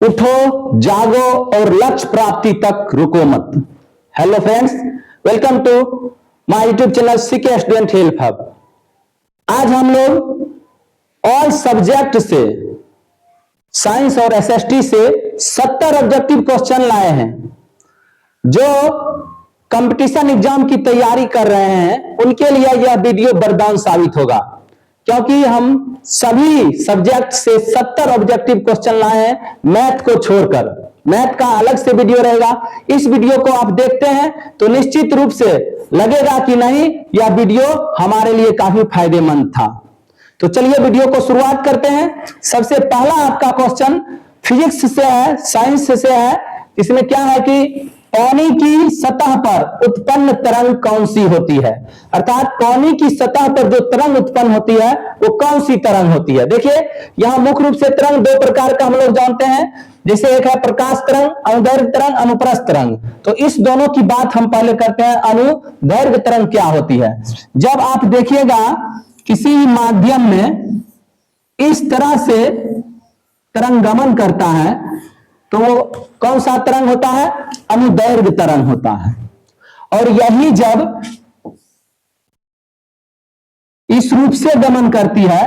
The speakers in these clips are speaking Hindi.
उठो, जागो और लक्ष्य प्राप्ति तक रुको मत। Hello friends, welcome to my YouTube channel CK student help hub. आज हम लोग ऑल सब्जेक्ट से साइंस और एसएसटी से 70 ऑब्जेक्टिव क्वेश्चन लाए हैं। जो कंपटीशन एग्जाम की तैयारी कर रहे हैं उनके लिए यह वीडियो वरदान साबित होगा, क्योंकि हम सभी सब्जेक्ट से 70 ऑब्जेक्टिव क्वेश्चन लाए हैं मैथ को छोड़कर। मैथ का अलग से वीडियो रहेगा। इस वीडियो को आप देखते हैं तो निश्चित रूप से लगेगा कि नहीं, यह वीडियो हमारे लिए काफी फायदेमंद था। तो चलिए वीडियो को शुरुआत करते हैं। सबसे पहला आपका क्वेश्चन फिजिक्स से है, साइंस से है। इसमें क्या है कि पानी की सतह पर उत्पन्न तरंग कौन सी होती है, अर्थात पानी की सतह पर जो तरंग उत्पन्न होती है वो कौन सी तरंग होती है। देखिए यहां मुख्य रूप से तरंग दो प्रकार का हम लोग जानते हैं, जैसे एक है प्रकाश तरंग, अनुदैर्घ्य तरंग, अनुप्रस्थ तरंग। तो इस दोनों की बात हम पहले करते हैं। अनुदैर्घ्य तरंग क्या होती है? जब आप देखिएगा किसी माध्यम में इस तरह से तरंग गमन करता है तो वो कौन सा तरंग होता है? अनुदैर्घ्य तरंग होता है। और यही जब इस रूप से गमन करती है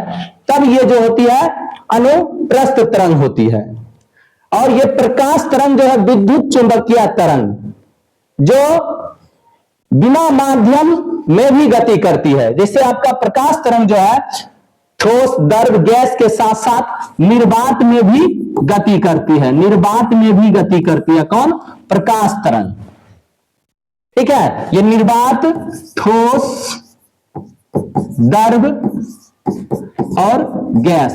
तब ये जो होती है अनुप्रस्थ तरंग होती है। और ये प्रकाश तरंग जो है विद्युत चुंबकीय तरंग, जो बिना माध्यम में भी गति करती है। जैसे आपका प्रकाश तरंग जो है ठोस, द्रव, गैस के साथ साथ निर्वात में भी गति करती है। निर्वात में भी गति करती है कौन? प्रकाश तरंग। ठीक है, ये निर्वात, ठोस, द्रव और गैस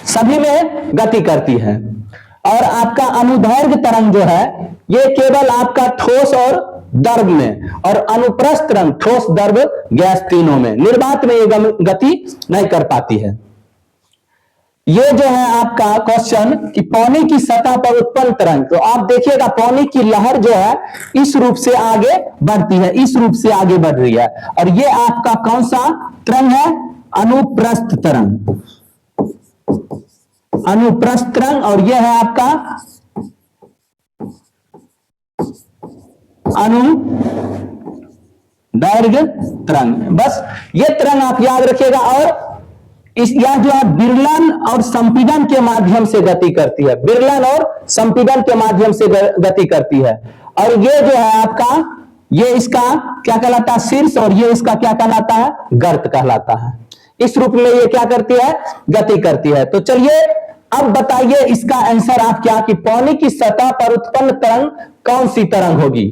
सभी में गति करती है। और आपका अनुदैर्घ्य तरंग जो है ये केवल आपका ठोस और द्रव में, और अनुप्रस्थ तरंग ठोस, द्रव, गैस तीनों में। निर्वात में ये गति नहीं कर पाती है। ये जो है आपका क्वेश्चन कि पानी की सतह पर उत्पन्न तरंग, तो आप देखिएगा पानी की लहर जो है इस रूप से आगे बढ़ती है, इस रूप से आगे बढ़ रही है। और ये आपका कौन सा तरंग है? अनुप्रस्थ तरंग। अनुप्रस्थ तरंग। और यह है आपका अनुदैर्घ्य तरंग। बस ये तरंग आप याद रखिएगा। और यह जो है विरलन और संपीड़न के माध्यम से गति करती है। विरलन और संपीड़न के माध्यम से गति करती है। और ये जो है आपका, ये इसका क्या कहलाता है? शीर्ष। और ये इसका क्या कहलाता है? गर्त कहलाता है। इस रूप में ये क्या करती है? गति करती है। तो चलिए अब बताइए इसका आंसर आप क्या, कि पानी की सतह पर उत्पन्न तरंग कौन सी तरंग होगी?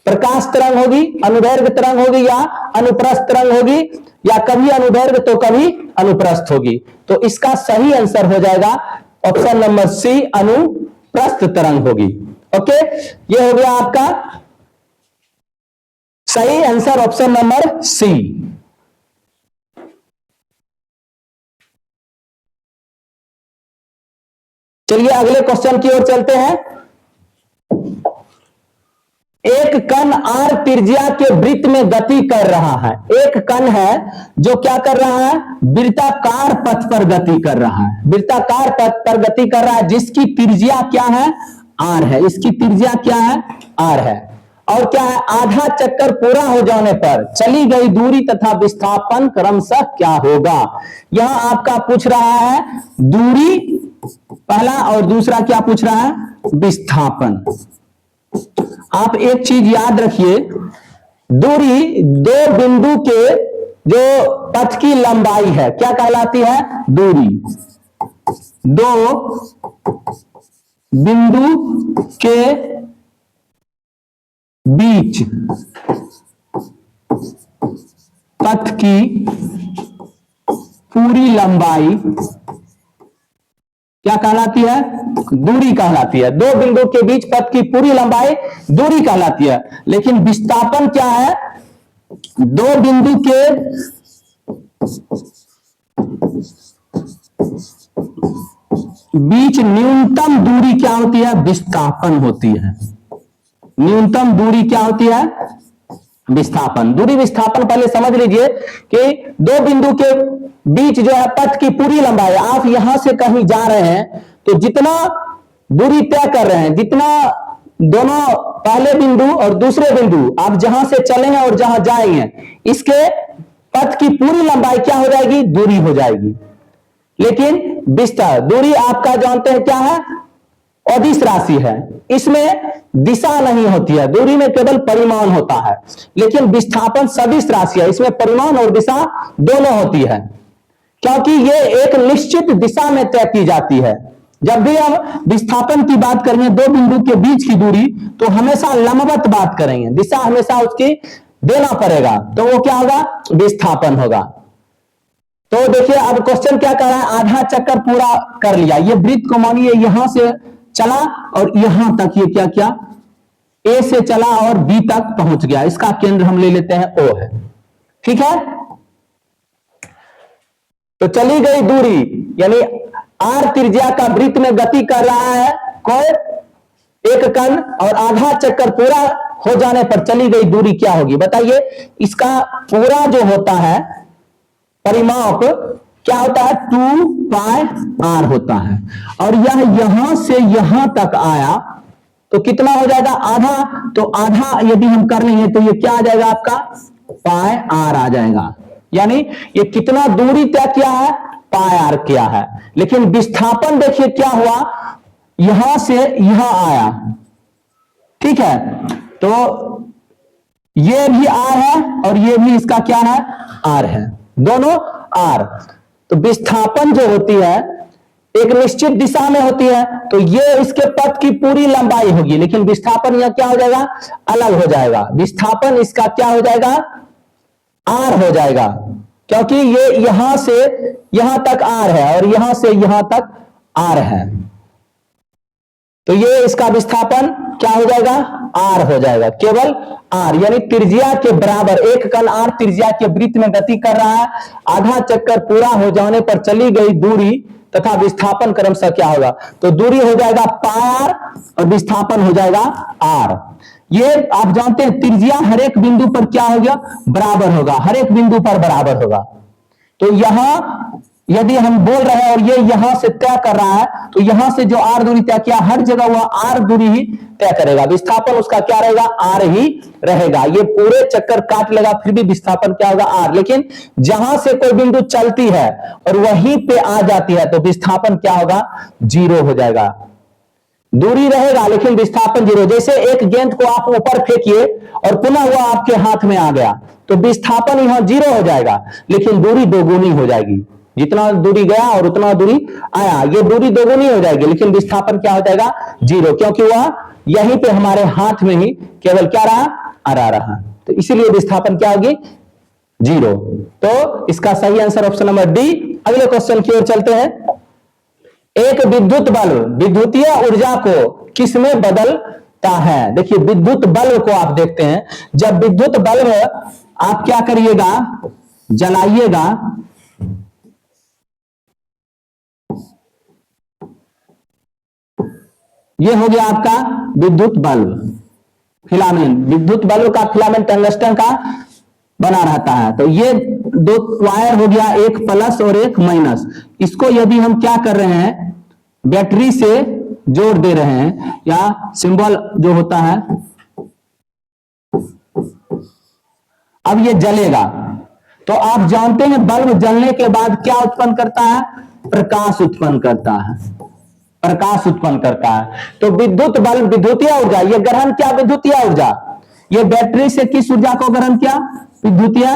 प्रकाश तरंग होगी, अनुदैर्घ्य तरंग होगी, या अनुप्रस्थ तरंग होगी, या कभी अनुदैर्घ्य तो कभी अनुप्रस्थ होगी? तो इसका सही आंसर हो जाएगा ऑप्शन नंबर सी, अनुप्रस्थ तरंग होगी। ओके, ये हो गया आपका सही आंसर, ऑप्शन नंबर सी। चलिए अगले क्वेश्चन की ओर चलते हैं। एक कण r त्रिज्या के वृत्त में गति कर रहा है। एक कण है जो क्या कर रहा है? वृत्ताकार पथ पर गति कर रहा है। वृत्ताकार पथ पर गति कर रहा है, जिसकी त्रिज्या क्या है? r है। इसकी त्रिज्या क्या है? r है। और क्या है? आधा चक्कर पूरा हो जाने पर चली गई दूरी तथा विस्थापन क्रमशः क्या होगा? यहां आपका पूछ रहा है दूरी पहला, और दूसरा क्या पूछ रहा है? विस्थापन। आप एक चीज याद रखिए, दूरी दो बिंदु के जो पथ की लंबाई है क्या कहलाती है? दूरी। दो बिंदु के बीच पथ की पूरी लंबाई क्या कहलाती है? दूरी कहलाती है। दो बिंदु के बीच पथ की पूरी लंबाई दूरी कहलाती है। लेकिन विस्थापन क्या है? दो बिंदु के बीच न्यूनतम दूरी क्या होती है? विस्थापन होती है। न्यूनतम दूरी क्या होती है? विस्थापन। दूरी विस्थापन पहले समझ लीजिए कि दो बिंदु के बीच जो है पथ की पूरी लंबाई, आप यहां से कहीं जा रहे हैं तो जितना दूरी तय कर रहे हैं, जितना दोनों पहले बिंदु और दूसरे बिंदु आप जहां से चलेंगे और जहां जाएंगे, इसके पथ की पूरी लंबाई क्या हो जाएगी? दूरी हो जाएगी। लेकिन विस्तार दूरी आपका जानते हैं क्या है? अदिश राशि है। इसमें दिशा नहीं होती है, दूरी में केवल परिमाण होता है। लेकिन विस्थापन सदिश राशि है, इसमें परिमाण और दिशा दोनों होती है, क्योंकि ये एक निश्चित दिशा में तय की जाती है। जब भी हम विस्थापन की बात करेंगे दो बिंदु के बीच की दूरी, तो हमेशा लंबवत बात करेंगे, दिशा हमेशा उसकी देना पड़ेगा, तो वो क्या होगा? विस्थापन होगा। तो देखिए अब क्वेश्चन क्या कर रहा है? आधा चक्कर पूरा कर लिया, ये वृत्त को मानिए यहां से चला और यहां तक ये क्या किया? ए से चला और बी तक पहुंच गया। इसका केंद्र हम ले लेते हैं ओ है, ठीक है। तो चली गई दूरी, यानी आर त्रिज्या का वृत्त में गति कर रहा है कोई एक कण, और आधा चक्कर पूरा हो जाने पर चली गई दूरी क्या होगी? बताइए। इसका पूरा जो होता है परिमाप क्या होता है? 2 पाई आर होता है, और यह यहां से यहां तक आया तो कितना हो जाएगा? आधा। तो आधा यदि हम कर लेंगे तो ये क्या आ जाएगा आपका? पाई आर आ जाएगा। यानी ये कितना दूरी तय किया है? पाई आर किया है। लेकिन विस्थापन देखिए क्या हुआ? यहां से यहां आया, ठीक है। तो ये भी आर है और ये भी इसका क्या है? आर है, दोनों आर। तो विस्थापन जो होती है एक निश्चित दिशा में होती है, तो ये इसके पथ की पूरी लंबाई होगी, लेकिन विस्थापन यह क्या हो जाएगा? अलग हो जाएगा। विस्थापन इसका क्या हो जाएगा? आर हो जाएगा, क्योंकि ये यहां से यहां तक आर है और यहां से यहां तक आर है, तो ये इसका विस्थापन क्या हो जाएगा? आर हो जाएगा, केवल आर, यानी त्रिज्या के बराबर। एक कण आर त्रिज्या के वृत्त में गति कर रहा है, आधा चक्कर पूरा हो जाने पर चली गई दूरी तथा विस्थापन क्रमशः क्या होगा? तो दूरी हो जाएगा पाई आर और विस्थापन हो जाएगा आर। ये आप जानते हैं त्रिज्या हर एक बिंदु पर क्या हो गया? बराबर होगा, हर एक बिंदु पर बराबर होगा। तो यहां यदि हम बोल रहे हैं और ये यहां से तय कर रहा है, तो यहां से जो आर दूरी तय किया, हर जगह वह आर दूरी ही तय करेगा। विस्थापन उसका क्या रहेगा? आर ही रहेगा। ये पूरे चक्कर काट लेगा, फिर भी विस्थापन क्या होगा? आर। लेकिन जहां से कोई बिंदु चलती है और वहीं पे आ जाती है, तो विस्थापन क्या होगा? 0 हो जाएगा। दूरी रहेगा लेकिन विस्थापन 0। जैसे एक गेंद को आप ऊपर फेंकिए और पुनः वह आपके हाथ में आ गया, तो विस्थापन यहां 0 हो जाएगा, लेकिन दूरी दोगुनी हो जाएगी। जितना दूरी गया और उतना दूरी आया, ये दूरी दोगुनी हो जाएगी, लेकिन विस्थापन क्या हो जाएगा? 0, क्योंकि वह यहीं पे हमारे हाथ में ही केवल क्या रहा? आर आ रहा। तो इसीलिए विस्थापन क्या होगी? 0। तो इसका सही आंसर ऑप्शन नंबर डी। अगले क्वेश्चन की ओर चलते हैं। एक विद्युत बल्ब विद्युतीय ऊर्जा को किसमें बदलता है? देखिए विद्युत बल्ब को आप देखते हैं, जब विद्युत बल्ब आप क्या करिएगा? जलाइएगा, ये हो गया आपका विद्युत बल्ब फिलामेंट। विद्युत बल्ब का फिलामेंट टंगस्टन का बना रहता है। तो ये दो वायर हो गया, एक प्लस और एक माइनस। इसको यदि हम क्या कर रहे हैं? बैटरी से जोड़ दे रहे हैं, या सिंबल जो होता है, अब ये जलेगा। तो आप जानते हैं बल्ब जलने के बाद क्या उत्पन्न करता है? प्रकाश उत्पन्न करता है, प्रकाश उत्पन्न करता है। तो विद्युत बल्ब विद्युतीय ऊर्जा, ये ग्रहण क्या? विद्युतीय ऊर्जा। ये बैटरी से किस ऊर्जा को ग्रहण किया? विद्युतीय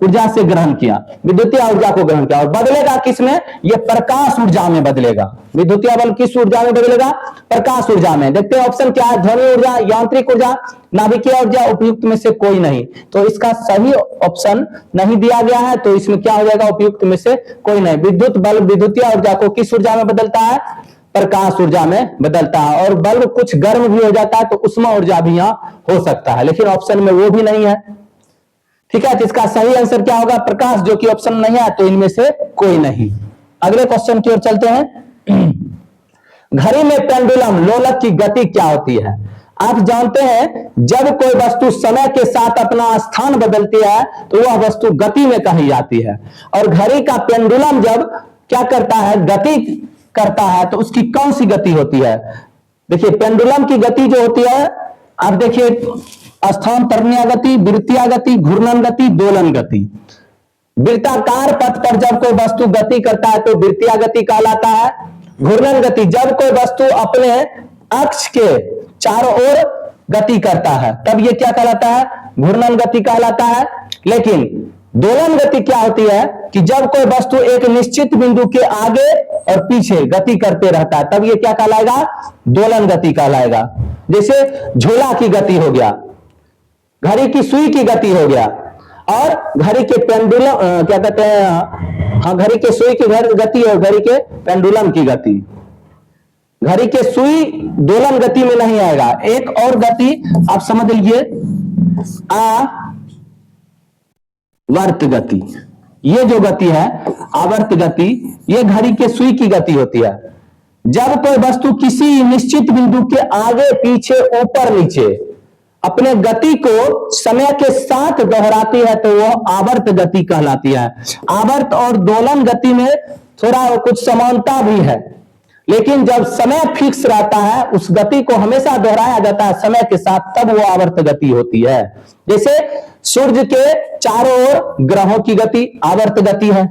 ऊर्जा से ग्रहण किया, विद्युतीय ऊर्जा को ग्रहण किया। और बदलेगा किसमें? ये प्रकाश ऊर्जा में बदलेगा। विद्युतीय बल्ब किस ऊर्जा में बदलेगा? प्रकाश ऊर्जा में। देखते हैं ऑप्शन क्या है? ध्वनि ऊर्जा, यांत्रिक ऊर्जा, नाभिकीय ऊर्जा, उपयुक्त में से कोई नहीं। तो इसका सही ऑप्शन नहीं दिया गया है, तो इसमें क्या हो जाएगा? उपयुक्त में से कोई नहीं। विद्युत बल्ब विद्युतीय ऊर्जा को किस ऊर्जा में बदलता है? प्रकाश ऊर्जा में बदलता है। और बल्ब कुछ गर्म भी हो जाता है, तो उष्मा ऊर्जा भी यहां हो सकता है, लेकिन ऑप्शन में वो भी नहीं है, ठीक है। तो इसका सही आंसर क्या होगा? प्रकाश, जो कि ऑप्शन नहीं है, तो इनमें से कोई नहीं। अगले क्वेश्चन की ओर चलते हैं। घड़ी में पेंडुलम लोलक की गति क्या होती है? आप जानते हैं जब कोई वस्तु समय के साथ अपना स्थान बदलती है तो वह वस्तु गति में कही जाती है, और घड़ी का पेंडुलम जब क्या करता है? गति करता है तो उसकी कौन सी गति होती है? देखिए पेंडुलम की गति जो होती है, आप देखिए स्थानांतरणीय गति, वृत्तीय गति, घूर्णन गति, दोलन गति। वृत्ताकार पथ पर जब कोई वस्तु गति करता है तो वृत्तीय गति कहलाता है। घूर्णन गति जब कोई वस्तु अपने अक्ष के चारों ओर गति करता है तब ये क्या कहलाता है? घूर्णन गति कहलाता है। लेकिन दोलन गति क्या होती है कि जब कोई वस्तु एक निश्चित बिंदु के आगे और पीछे गति करते रहता है तब ये क्या कहलाएगा? दोलन गति कहलाएगा। जैसे झोला की गति हो गया, घड़ी की सुई की गति हो गया, और घड़ी के पेंडुलम क्या कहते हैं, हाँ घड़ी के सुई की गति और घड़ी के पेंडुलम की गति। घड़ी के सुई दोलन गति में नहीं आएगा। एक और गति आप समझ लीजिए, आवर्त गति। ये जो गति है आवर्त गति, ये घड़ी के सुई की गति होती है। जब कोई वस्तु किसी निश्चित बिंदु के आगे पीछे ऊपर नीचे अपने गति को समय के साथ दोहराती है तो वह आवर्त गति कहलाती है। आवर्त और दोलन गति में थोड़ा कुछ समानता भी है, लेकिन जब समय फिक्स रहता है, उस गति को हमेशा दोहराया जाता है समय के साथ, तब वो आवर्त गति होती है। जैसे सूर्य के चारों ओर ग्रहों की गति आवर्त गति है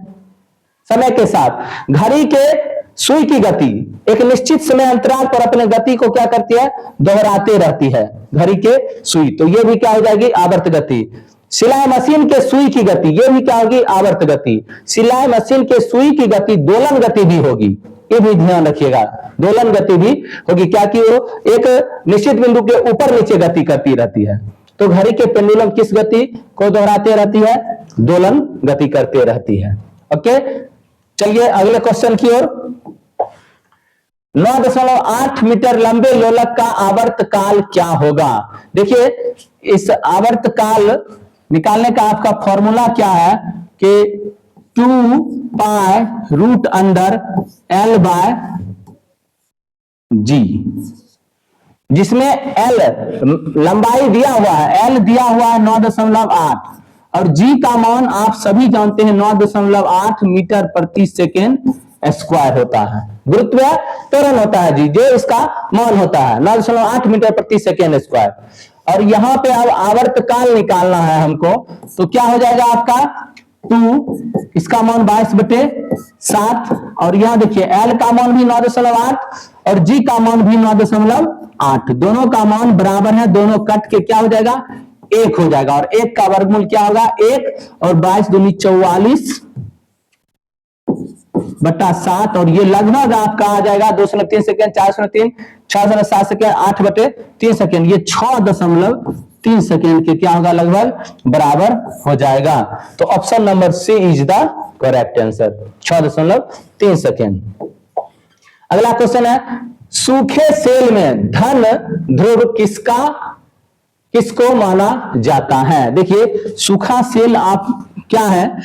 समय के साथ। घड़ी के सुई की गति एक निश्चित समय अंतराल पर अपने गति को क्या करती है? दोहराते रहती है घड़ी के सुई, तो ये भी क्या हो जाएगी? आवर्त गति। सिलाई मशीन के सुई की गति, ये भी क्या होगी? आवर्त गति। सिलाई मशीन के सुई की गति दोलन गति भी होगी, ये भी ध्यान रखिएगा। दोलन गति भी होगी, क्या कि वो एक निश्चित बिंदु के ऊपर नीचे गति करती रहती है। तो घड़ी के पेंडुलम किस गति को दोहराते रहती है? दोलन गति करते रहती है। ओके, चलिए अगले क्वेश्चन की ओर। 9.8 मीटर लंबे लोलक का आवर्त काल क्या होगा? देखिए इस आवर्त काल निकालने का आपका फॉर्मूला क्या है कि 2 pi root under L by G, जिसमें L लंबाई दिया हुआ है, L दिया हुआ है 9.8 और G का मान आप सभी जानते हैं 9.8 मीटर प्रति सेकेंड स्क्वायर होता है। गुरुत्व त्वरण होता है जी, जो इसका मान होता है 9.8 मीटर प्रति सेकेंड स्क्वायर। और यहां पे अब आवर्त काल निकालना है हमको, तो क्या हो जाएगा आपका 2, इसका मान 22/7, और यहां देखिए L का मान भी 9.8 और G का मान भी 9.8, दोनों का मान बराबर है, दोनों कट के क्या हो जाएगा? 1 हो जाएगा। और 1 का वर्गमूल क्या होगा? 1, और 22 दूनी 44/7, और ये लगभग आपका आ जाएगा 203 सेकेंड, 403, 607 सेकेंड, 8/3 सेकेंड, ये 6.3 सेकेंड के क्या होगा? लगभग बराबर हो जाएगा। तो option number C is the correct answer, 6.3 second. अगला क्वेश्चन है, सूखे सेल में धन ध्रुव किसको माना जाता है? देखिए सूखा सेल आप क्या है,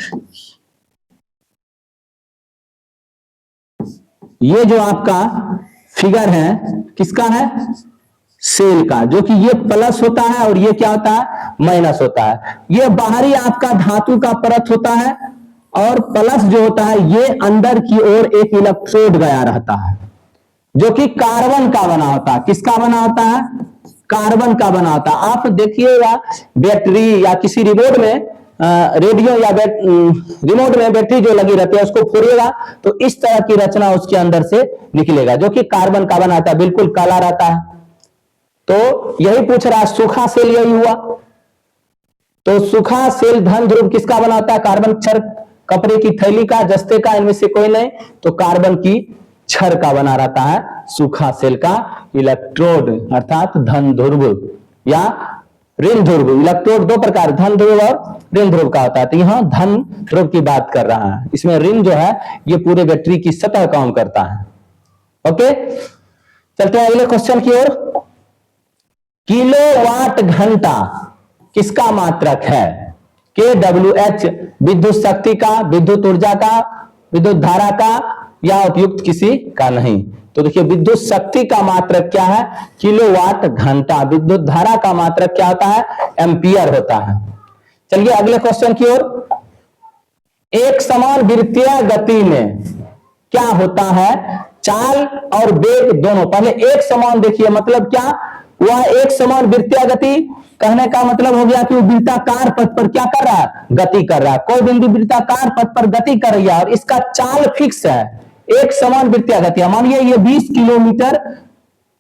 ये जो आपका फिगर है किसका है? सेल का, जो कि ये प्लस होता है और ये क्या होता है? माइनस होता है। ये बाहरी आपका धातु का परत होता है, और प्लस जो होता है ये अंदर की ओर एक इलेक्ट्रोड गया रहता है, जो कि कार्बन का बना होता है। किसका बना होता है? कार्बन का बना होता है। आप देखिएगा बैटरी या किसी रिमोट में रेडियो या रिमोट में बैटरी जो लगी रहती है उसको फोड़िएगा तो इस तरह की रचना उसके अंदर से निकलेगा, जो कि कार्बन का बनाता है, बिल्कुल काला रहता है। तो यही पूछ रहा है, सूखा सेल यही हुआ। तो सूखा सेल धन ध्रुव किसका बनाता है? कार्बन क्षार, कपड़े की थैली का, जस्ते का, इनमें से कोई नहीं, तो कार्बन की क्षार का बना रहता है सूखा सेल का इलेक्ट्रोड, अर्थात धन ध्रुव या ऋण ध्रुव। इलेक्ट्रोड दो प्रकार, धन ध्रुव और ऋण ध्रुव का होता है। तो यहां धन ध्रुव की बात कर रहा है, इसमें ऋण जो है ये पूरे बैटरी की सतह काम करता है। ओके, चलते हैं अगले क्वेश्चन की ओर। किलोवाट घंटा किसका मात्रक है? kWh विद्युत शक्ति का, विद्युत ऊर्जा का, विद्युत धारा का, या उपयुक्त किसी का नहीं? तो देखिए विद्युत शक्ति का मात्रक क्या है? किलोवाट घंटा। विद्युत धारा का मात्रक क्या होता है? एम्पियर होता है। चलिए अगले क्वेश्चन की ओर। एक समान वृत्तीय गति में क्या होता है? चाल और वेग दोनों। पहले एक समान देखिए, मतलब क्या हुआ, एक समान वृत्तीय गति, कहने का मतलब हो गया कि वो वृत्ताकार पथ पर क्या कर रहा है, गति कर रहा है। कोई बिंदु वृत्ताकार पथ पर गति कर रही है और इसका चाल फिक्स है, एक समान वृत्तीय गति है। मानिए ये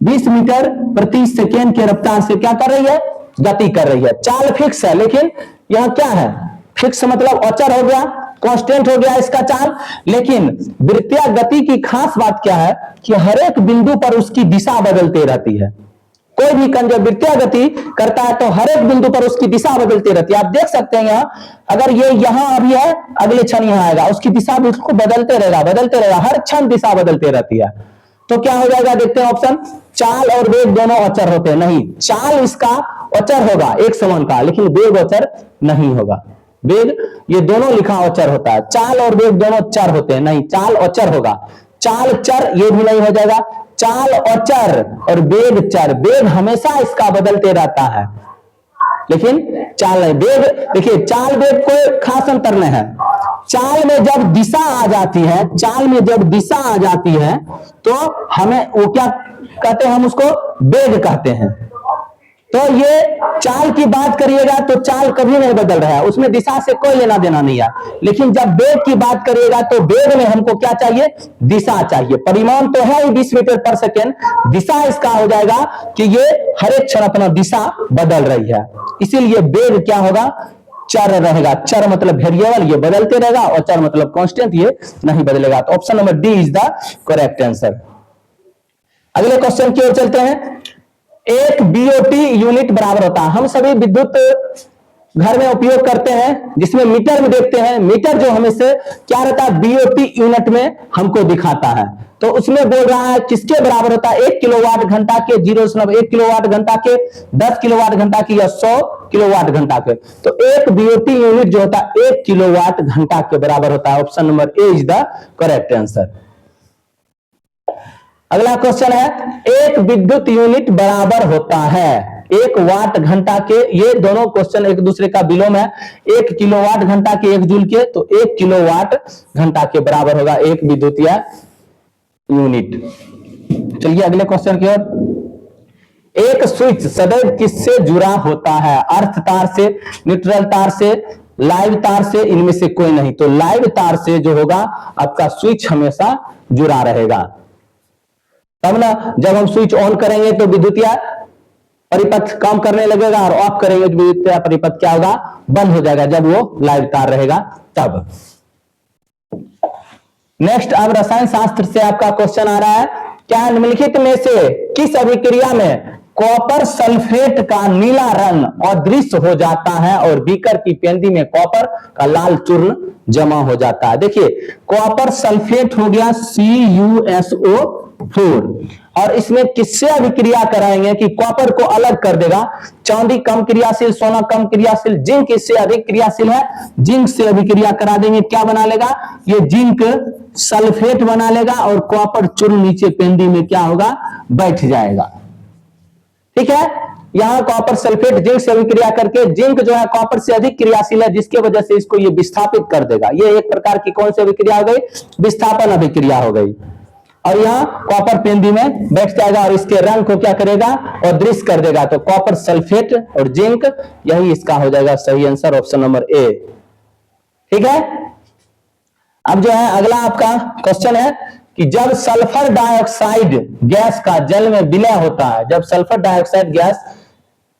20 मीटर प्रति सेकेंड के रफ्तार से क्या कर रही है, गति कर रही है। चाल फिक्स है, लेकिन यह क्या है, फिक्स मतलब अचर हो गया, कांस्टेंट हो गया इसका चाल। लेकिन वृत्तीय गति की खास बात क्या है कि हर एक बिंदु पर उसकी दिशा बदलती रहती है। कोई भी कण जब वृत्तीय गति करता है तो हर एक बिंदु पर उसकी दिशा बदलती रहती है। आप देख सकते हैं यहां, अगर ये यहां अभी है, अगले क्षण यहां आएगा, उसकी दिशा भी उसको बदलते रहेगा, हर क्षण दिशा बदलती रहती है। तो क्या हो जाएगा, देखते हैं ऑप्शन। चाल और वेग दोनों अचर होते हैं, नहीं, चाल इसका अचर होगा एक समान का, लेकिन वेग अचर नहीं होगा। वेग ये दोनों लिखा अचर होता है, चाल और वेग दोनों चर होते हैं, नहीं, चाल अचर होगा। चाल चर ये भी नहीं हो जाएगा, चाल अचर और वेग चर। वेग हमेशा इसका बदलते रहता है, लेकिन चाल नहीं। वेग देखिए, चाल वेग कोई खास अंतर नहीं है। चाल में जब दिशा आ जाती है, चाल में जब दिशा आ जाती है तो हमें वो क्या कहते हैं, हम उसको वेग कहते हैं। तो ये चाल की बात करिएगा तो चाल कभी नहीं बदल रहा है, उसमें दिशा से कोई लेना देना नहीं है। लेकिन जब वेग की बात करिएगा तो वेग में हमको क्या चाहिए, दिशा चाहिए। परिमाण तो है ही 20 मीटर पर सेकेंड, दिशा इसका हो जाएगा कि ये हर एक क्षण अपना दिशा बदल रही है, इसीलिए वेग क्या होगा, चर रहेगा। चर मतलब वेरिएबल, ये बदलते रहेगा, और चर मतलब कांस्टेंट, ये नहीं बदलेगा। तो option number D is the correct answer. अगले क्वेश्चन की ओर चलते हैं। एक बीओटी यूनिट बराबर होता है, हम सभी विद्युत घर में उपयोग करते हैं, जिसमें मीटर में देखते हैं। मीटर जो हमें से क्या रहता है, बीओटी यूनिट में हमको दिखाता है। तो उसमें बोल रहा है किसके बराबर होता है, 1 किलोवाट घंटा के, 0.1 किलोवाट घंटा के, 10 किलोवाट घंटा की, या 100 किलोवाट घंटा के। तो एक बीओटी यूनिट जो होता है 1 किलोवाट घंटा के बराबर होता है। Option number A is the correct answer. अगला क्वेश्चन है, एक विद्युत यूनिट बराबर होता है 1 वाट घंटा के। ये दोनों क्वेश्चन एक दूसरे का विलोम है। 1 किलोवाट घंटा के 1 जूल के, तो 1 किलोवाट घंटा के बराबर होगा एक विद्युतीय यूनिट। चलिए अगले क्वेश्चन की ओर। एक स्विच सदैव किससे जुड़ा होता है, अर्थ तार से, न्यूट्रल तार से, लाइव तार से, इनमें से कोई नहीं। तो लाइव तार से जो होगा आपका स्विच हमेशा जुड़ा रहेगा। तब ना जब हम स्विच ऑन करेंगे तो विद्युतीय परिपथ काम करने लगेगा, और ऑफ करेंगे तो विद्युतीय परिपथ क्या होगा, बंद हो जाएगा, जब वो लाइव तार रहेगा तब। नेक्स्ट, अब रसायन शास्त्र से आपका क्वेश्चन आ रहा है, क्या निम्नलिखित में से किस अभिक्रिया में कॉपर सल्फेट का नीला रंग अदृश्य हो जाता है और बीकर की पेंदी में कॉपर का लाल चूर्ण जमा हो जाता है। देखिए, कॉपर सल्फेट हो गया CuSO4, और इसमें किससे अभिक्रिया कराएंगे कि कॉपर को अलग कर देगा। चांदी कम क्रियाशील, सोना कम क्रियाशील, जिंक इससे अधिक क्रियाशील है, जिंक से अभिक्रिया करा देंगे, क्या बना लेगा, ये जिंक सल्फेट बना लेगा, और कॉपर चूर्ण नीचे पेंदी में क्या होगा, बैठ जाएगा। ठीक है, यहां कॉपर सल्फेट जिंक से अभिक्रिया करके, जिंक जो है कॉपर से अधिक क्रियाशील है, जिसकी वजह से इसको ये विस्थापित कर देगा। ये एक प्रकार की कौन सी अभिक्रिया हो गई, विस्थापन अभिक्रिया हो गई। और यहाँ कॉपर पेंदी में बैठ जाएगा और इसके रंग को क्या करेगा, अदृश्य कर देगा। तो कॉपर सल्फेट और जिंक, यही इसका हो जाएगा सही आंसर, ऑप्शन नंबर ए। ठीक है, अब जो है अगला आपका क्वेश्चन है कि जब सल्फर डाइऑक्साइड गैस का जल में विलय होता है, जब सल्फर डाइऑक्साइड गैस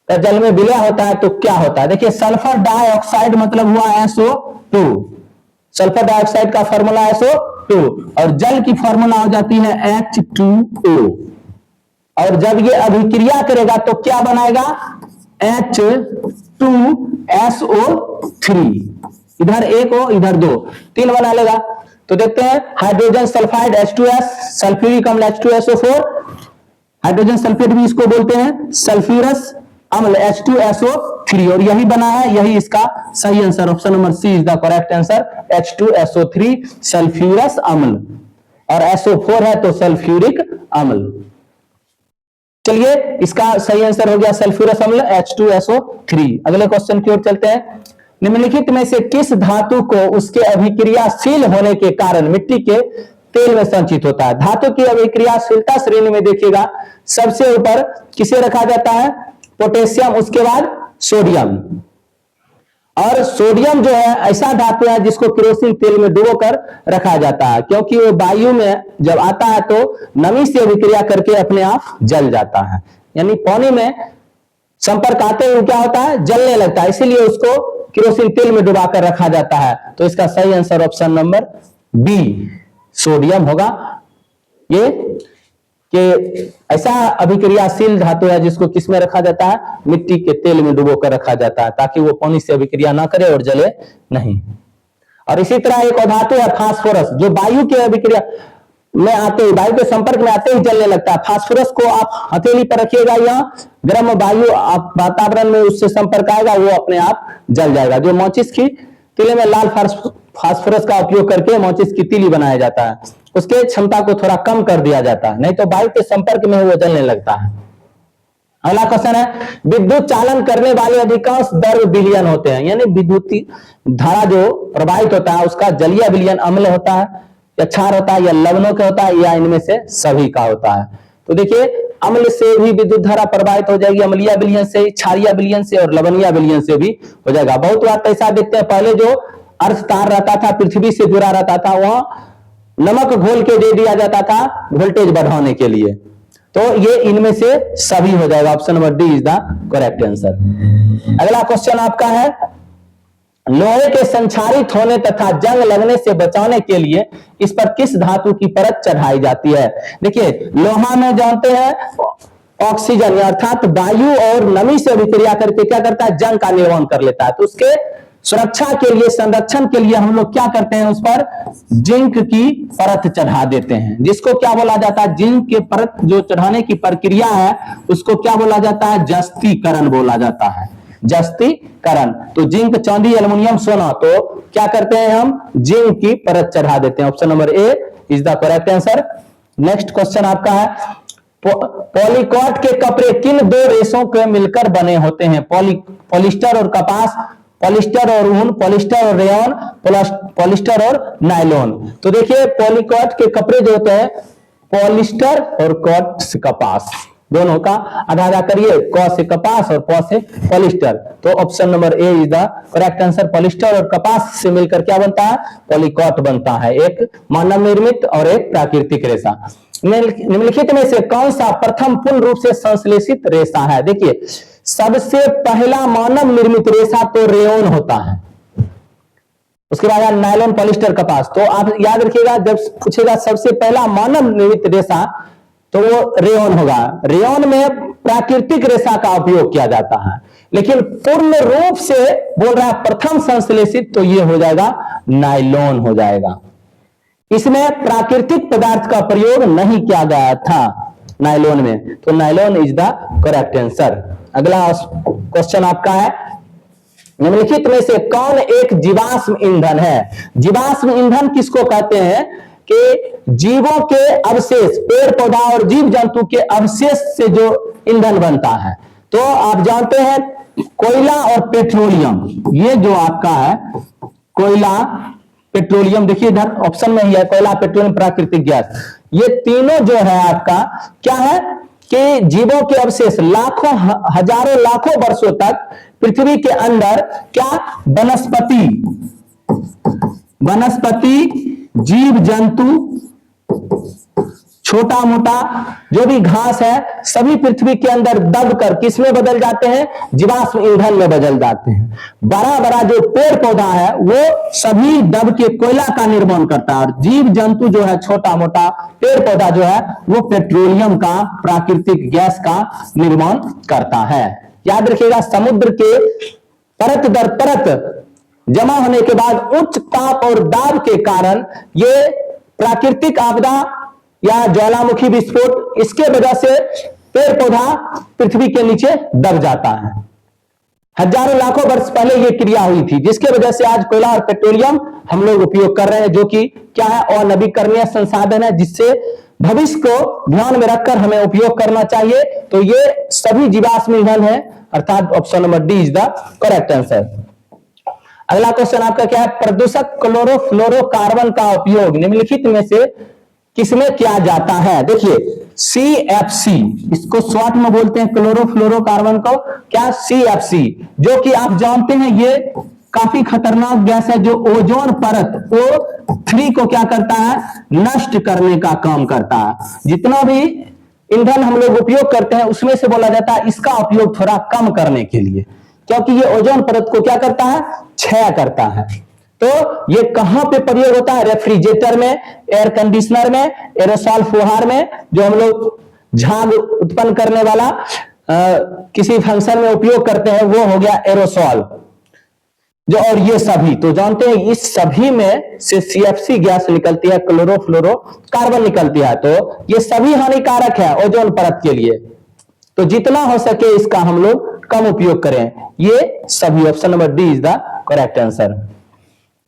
का जल में विलय होता है तो क्या होता है। देखिए, सल्फर डाइऑक्साइड मतलब हुआ SO2, सल्फर डाइऑक्साइड का फॉर्मूला SO2, और जल की फॉर्मूला हो जाती है H2O। और जब ये अभिक्रिया करेगा तो क्या बनाएगा, H2SO3, इधर एक हो इधर दो, 3 बना लेगा। तो देखते हैं, हाइड्रोजन सल्फाइड H2S, सल्फ्यूरिक अम्ल H2SO4, हाइड्रोजन सल्फेट भी इसको बोलते हैं, सल्फ्यूरस अम्ल H2SO3, और यही बना है, यही इसका सही answer, option number C is the correct answer, H2SO3 sulphurous अम्ल, और SO4 है तो सल्फ्यूरिक अम्ल। चलिए, इसका सही आंसर हो गया सल्फ्यूरस अम्ल H2SO3। अगले क्वेश्चन की ओर चलते हैं। निम्नलिखित में से किस धातु को उसके अभिक्रियाशील होने के कारण मिट्टी के तेल में संचित होता है। धातु की अभिक्रियाशीलता श्रेणी में देखिएगा सबसे ऊपर किसे रखा जाता है, पोटेशियम, उसके बाद सोडियम। और सोडियम जो है ऐसा धातु है जिसको केरोसिन तेल में डुबोकर रखा जाता है, क्योंकि वो वायु में जब आता है तो नमी से अभिक्रिया करके अपने आप जल जाता है, यानी पानी में संपर्क आते हुए क्या होता है, जलने लगता है, इसीलिए उसको केरोसिन तेल में डुबाकर रखा जाता है। तो इसका सही answer option number B sodium होगा। ये कि ऐसा अभिक्रियाशील धातु है जिसको किसमें रखा जाता है, मिट्टी के तेल में डुबोकर रखा जाता है ताकि वो पानी से अभिक्रिया ना करे और जले नहीं। और इसी तरह एक और धातु है फास्फोरस, जो वायु के अभिक्रिया में आते ही, वायु के संपर्क में आते ही जलने लगता है। फास्फोरस को आप हथेली पर रखिएगा, यहाँ गर्म वायु आप वातावरण में उससे संपर्क आएगा, वो अपने आप जल जाएगा। जो माचिस की तीली में लाल फास्फोरस का उपयोग करके माचिस की तीली बनाया जाता है, उसके क्षमता को थोड़ा कम कर दिया जाता है, नहीं तो वायु के संपर्क में वो जलने लगता है। अगला क्वेश्चन है, विद्युत चालन करने वाले अधिकांश द्रव विलयन होते हैं, यानी विद्युत धारा जो प्रवाहित होता है उसका जलीय विलयन अम्ल होता है या क्षार होता है या लवणों का होता है या इनमें से सभी का होता है। तो देखिए अम्ल से भी विद्युत धारा प्रवाहित हो जाएगी, अम्लीय विलयन से, क्षारीय विलयन से और लवणीय विलयन से भी हो जाएगा। बहुत बार ऐसा देखते हैं, पहले जो अर्थ तार रहता था, पृथ्वी से जुड़ा रहता था, वहां नमक घोल के दे दिया जाता था वोल्टेज बढ़ाने के लिए। तो ये इनमें से सभी हो जाएगा, option number D is the correct answer. अगला क्वेश्चन आपका है, लोहे के संक्षारित होने तथा जंग लगने से बचाने के लिए इस पर किस धातु की परत चढ़ाई जाती है। देखिए लोहा में जानते हैं ऑक्सीजन अर्थात वायु और नमी से अभिक्रिया करके क्या करता है, जंग का निर्माण कर लेता है। तो उसके सुरक्षा के लिए, संरक्षण के लिए हम लोग क्या करते हैं, उस पर जिंक की परत चढ़ा देते हैं, जिसको क्या बोला जाता है, जिंक के परत जो चढ़ाने की प्रक्रिया है उसको क्या बोला जाता है, जस्तीकरण बोला जाता है, जस्तीकरण। तो जिंक, चांदी, एल्युमिनियम, सोना, तो क्या करते हैं हम, जिंक की परत चढ़ा देते हैं। Option number A is the correct answer. Next question आपका है, पॉलीकॉट के कपड़े किन दो रेशों के मिलकर बने होते हैं, पॉलिस्टर और कपास, पॉलिस्टर और ऊन, पॉलिस्टर और रेयन, पॉलिस्टर और नायलॉन। तो देखिए पॉलीकॉट के कपड़े जो होते हैं, पॉलिस्टर और कॉट से कपास, दोनों का आधा आधा करिए, क से कपास और प से पॉलिस्टर। तो option number A is the correct answer. Polyester और कपास से मिलकर क्या बनता है, पॉलीकॉट बनता है, एक मानव निर्मित और एक प्राकृतिक रेशा। निम्नलिखित में से कौन सा प्रथम पूर्ण रूप से संश्लेषित रेशा है। देखिए सबसे पहला मानव निर्मित रेशा तो रेयन होता है, उसके बाद नायलॉन, पॉलिस्टर, कपास। तो आप याद रखिएगा जब पूछेगा सबसे पहला मानव निर्मित रेशा तो वो रेयन होगा। रेयन में प्राकृतिक रेशा का उपयोग किया जाता है, लेकिन पूर्ण रूप से बोल रहा है प्रथम संश्लेषित, तो ये हो जाएगा नायलॉन हो जाएगा। इसमें प्राकृतिक पदार्थ का प्रयोग नहीं किया गया था नायलॉन में, तो nylon is the correct answer. अगला क्वेश्चन आपका है, निम्नलिखित में से कौन एक जीवाश्म ईंधन है। जीवाश्म ईंधन किसको कहते हैं कि जीवों के अवशेष, पेड़ पौधा और जीव जंतु के अवशेष से जो ईंधन बनता है। तो आप जानते हैं कोयला और पेट्रोलियम, ये जो आपका है कोयला, पेट्रोलियम, देखिए इधर ऑप्शन में ही है कोयला, पेट्रोलियम, प्राकृतिक गैस, ये तीनों जो है आपका क्या है कि जीवों के अवशेष लाखों हजारों लाखों वर्षों तक पृथ्वी के अंदर क्या वनस्पति, जीव जंतु, छोटा मोटा जो भी घास है सभी पृथ्वी के अंदर दबकर किसमें बदल जाते हैं, जीवाश्म ईंधन में बदल जाते हैं। बड़ा बड़ा जो पेड़ पौधा है वो सभी दब के कोयला का निर्माण करता है, और जीव जंतु जो है छोटा मोटा पेड़ पौधा जो है वो पेट्रोलियम का, प्राकृतिक गैस का निर्माण करता है। याद रखिएगा समुद्र के परत दर परत जमा होने के बाद उच्च ताप और दाब के कारण ये प्राकृतिक आपदा या ज्वालामुखी विस्फोट, इसके वजह से पेड़ पौधा पृथ्वी के नीचे दब जाता है। हजारों लाखों वर्ष पहले यह क्रिया हुई थी, जिसके वजह से आज कोयला और पेट्रोलियम हम लोग उपयोग कर रहे हैं, जो कि क्या है, अनवीकरणीय संसाधन है, जिससे भविष्य को ध्यान में रखकर हमें उपयोग करना चाहिए। तो ये सभी जीवाश्म ईंधन है, अर्थात option number D is the correct answer. अगला क्वेश्चन आपका क्या है, प्रदूषक क्लोरोफ्लोरोकार्बन का उपयोग निम्नलिखित में से किसमें किया जाता है? देखिए CFC, इसको शॉर्ट में बोलते हैं क्लोरोफ्लोरोकार्बन को क्या? CFC, जो कि आप जानते हैं ये काफी खतरनाक गैस है, जो ओजोन परत O3 को क्या करता है? नष्ट करने का काम करता है। जितना भी ईंधन हम लोग उपयोग करते हैं उसमें से बोला जाता है इसका उपयोग थोड़ा कम करने के लिए, क्योंकि ये ओजोन परत को क्या करता है? क्षय करता है। तो ये कहां पे प्रयोग होता है? रेफ्रिजरेटर में, एयर कंडीशनर में, एरोसॉल फुहार में, जो हम लोग झाग उत्पन्न करने वाला किसी फंक्शन में उपयोग करते हैं, वो हो गया एरोसॉल जो। और ये सभी तो जानते हैं इस सभी में से CFC गैस निकलती है, क्लोरोफ्लोरोकार्बन निकलती है। तो ये सभी हानिकारक है ओजोन परत के लिए, तो जितना हो सके इसका हम लोग कम उपयोग करें। ये सभी, option number D is the correct answer.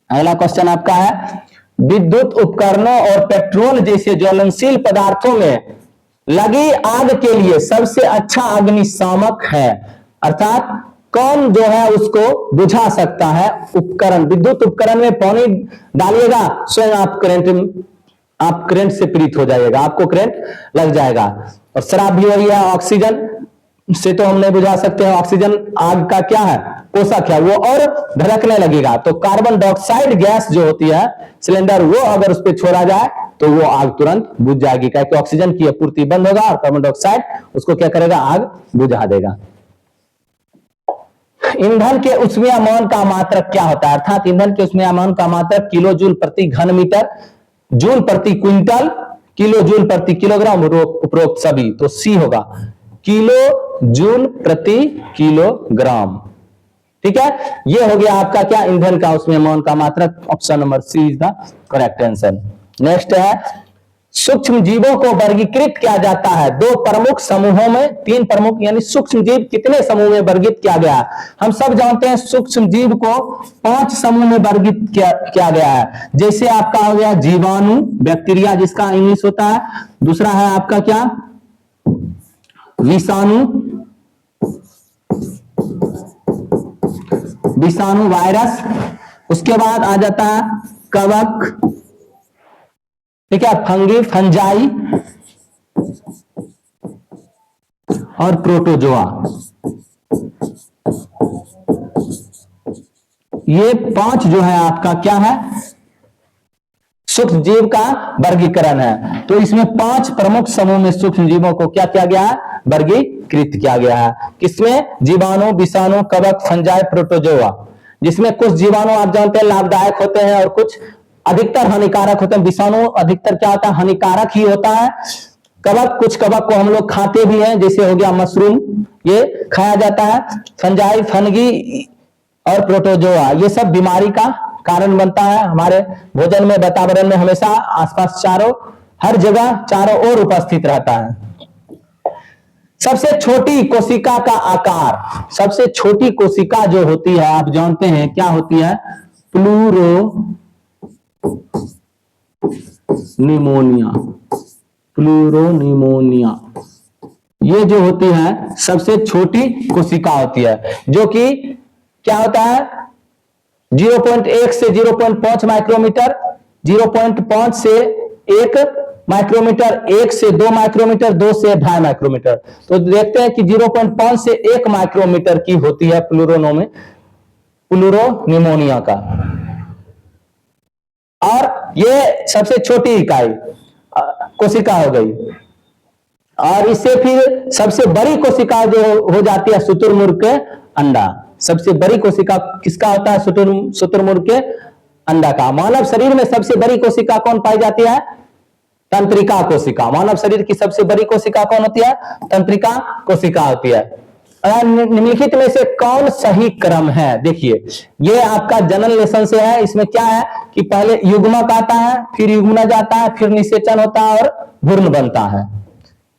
अगला क्वेश्चन आपका है, विद्युत उपकरणों और पेट्रोल जैसे ज्वलनशील पदार्थों में लगी आग के लिए सबसे अच्छा अग्निशामक है, अर्थात कौन जो है उसको बुझा सकता है? उपकरण, विद्युत उपकरण में पानी डालिएगा, स्वयं आप करंट से पीड़ित हो जाइएगा, आपको करंट लग जाएगा। और शराब भी वही है, ऑक्सीजन से तो हम नहीं बुझा सकते हैं, ऑक्सीजन आग का क्या है? पोषक है, वो और धड़कने लगेगा। तो कार्बन डाइऑक्साइड गैस जो होती है सिलेंडर, वो अगर उस पर छोड़ा जाए तो वो आग तुरंत बुझ जाएगी, क्योंकि ऑक्सीजन की आपूर्ति बंद होगा और कार्बन डाइऑक्साइड उसको क्या करेगा? आग बुझा देगा। ईंधन के ऊष्मीयमान का मात्रक क्या होता है? अर्थात ईंधन के ऊष्मीयमान का मात्रक किलो जूल प्रति घन मीटर, जूल प्रति क्विंटल, किलो जूल प्रति किलोग्राम, उपरोक्त सभी। तो सी होगा, किलो जूल प्रति किलोग्राम। ठीक है, ये हो गया आपका क्या? ईंधन का ऊष्मीयमान का मात्रक। Option number C is the correct answer. Next है, सूक्ष्म जीवों को वर्गीकृत किया जाता है दो प्रमुख समूहों में, तीन प्रमुख, यानी सूक्ष्म जीव कितने समूह में वर्गीकृत किया गया है? हम सब जानते हैं सूक्ष्म जीव को 5 समूह में वर्गीकृत किया गया है। जैसे आपका हो गया जीवाणु, बैक्टीरिया जिसका इंग्लिश होता है, दूसरा है आपका क्या? विषाणु, विषाणु वायरस, उसके बाद आ जाता है कवक, ठीक है, फंगी फंजाई और प्रोटोजोआ। ये 5 जो है आपका क्या है? सूक्ष्म जीव का वर्गीकरण है। तो इसमें 5 प्रमुख समूह में सूक्ष्म जीवों को क्या किया गया है? वर्गीकृत किया गया है। किसमें? जीवाणु, विषाणु, कवक, फंजाई, प्रोटोजोआ। जिसमें कुछ जीवाणु आप जानते हैं लाभदायक होते हैं और कुछ अधिकतर हानिकारक होते हैं। विषाणु अधिकतर क्या होता है? हानिकारक ही होता है। कवक, कुछ कवक को हम लोग खाते भी हैं, जैसे हो गया मशरूम, ये खाया जाता है। फंजाई, फंगी और प्रोटोजोआ, ये सब बीमारी का कारण बनता है। हमारे भोजन में, वातावरण में हमेशा आसपास चारों, हर जगह चारों ओर उपस्थित रहता है। सबसे छोटी कोशिका का आकार, सबसे छोटी कोशिका जो होती है आप जानते हैं क्या होती है? प्लूरोनिमोनिया, प्लूरोनिमोनिया, ये जो होती है सबसे छोटी कोशिका होती है, जो कि क्या होता है? 0.1 से 0.5 माइक्रोमीटर, 0.5 से 1 माइक्रोमीटर, 1 से 2 माइक्रोमीटर, 2 से 2.5 माइक्रोमीटर। तो देखते हैं कि 0.5 से 1 माइक्रोमीटर की होती है प्लूरोनिमोनिया का, और ये सबसे छोटी इकाई कोशिका हो गई। और इससे फिर सबसे बड़ी कोशिका जो हो जाती है शुतुरमुर्ग के अंडा। सबसे बड़ी कोशिका किसका होता है? शुतुरमुर्ग के अंडा का। मानव शरीर में सबसे बड़ी कोशिका कौन पाई जाती है? तंत्रिका कोशिका। मानव शरीर की सबसे बड़ी कोशिका कौन होती है? तंत्रिका कोशिका होती है। निम्नलिखित में से कौन सही क्रम है? देखिए, ये आपका जनरल लेसन से है। इसमें क्या है कि पहले युग्मक आता है, फिर युग्मनज आता है, फिर निषेचन होता है और भ्रूण बनता है।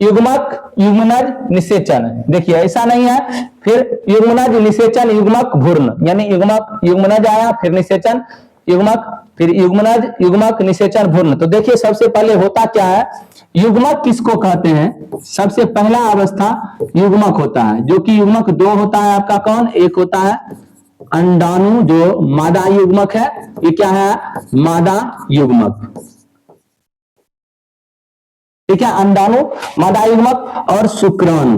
युग्मक, युग्मनज, निषेचन। देखिए ऐसा नहीं है, फिर युग्मनज, निषेचन, युग्मक, भ्रूण, यानी युग्मक, युग्मनज आया, फिर निषेचन, युग्मक, फिर युग्मनज, युग्मक, निषेचन, भ्रूण। तो देखिए सबसे पहले होता क्या है? युग्मक किसको कहते हैं? सबसे पहला अवस्था युग्मक होता है, जो कि युग्मक 2 होता है आपका। कौन? एक होता है अंडाणु, जो मादा युग्मक है। ये क्या है? मादा युग्मक। ठीक है, अंडाणु, मादा युग्मक और शुक्राणु,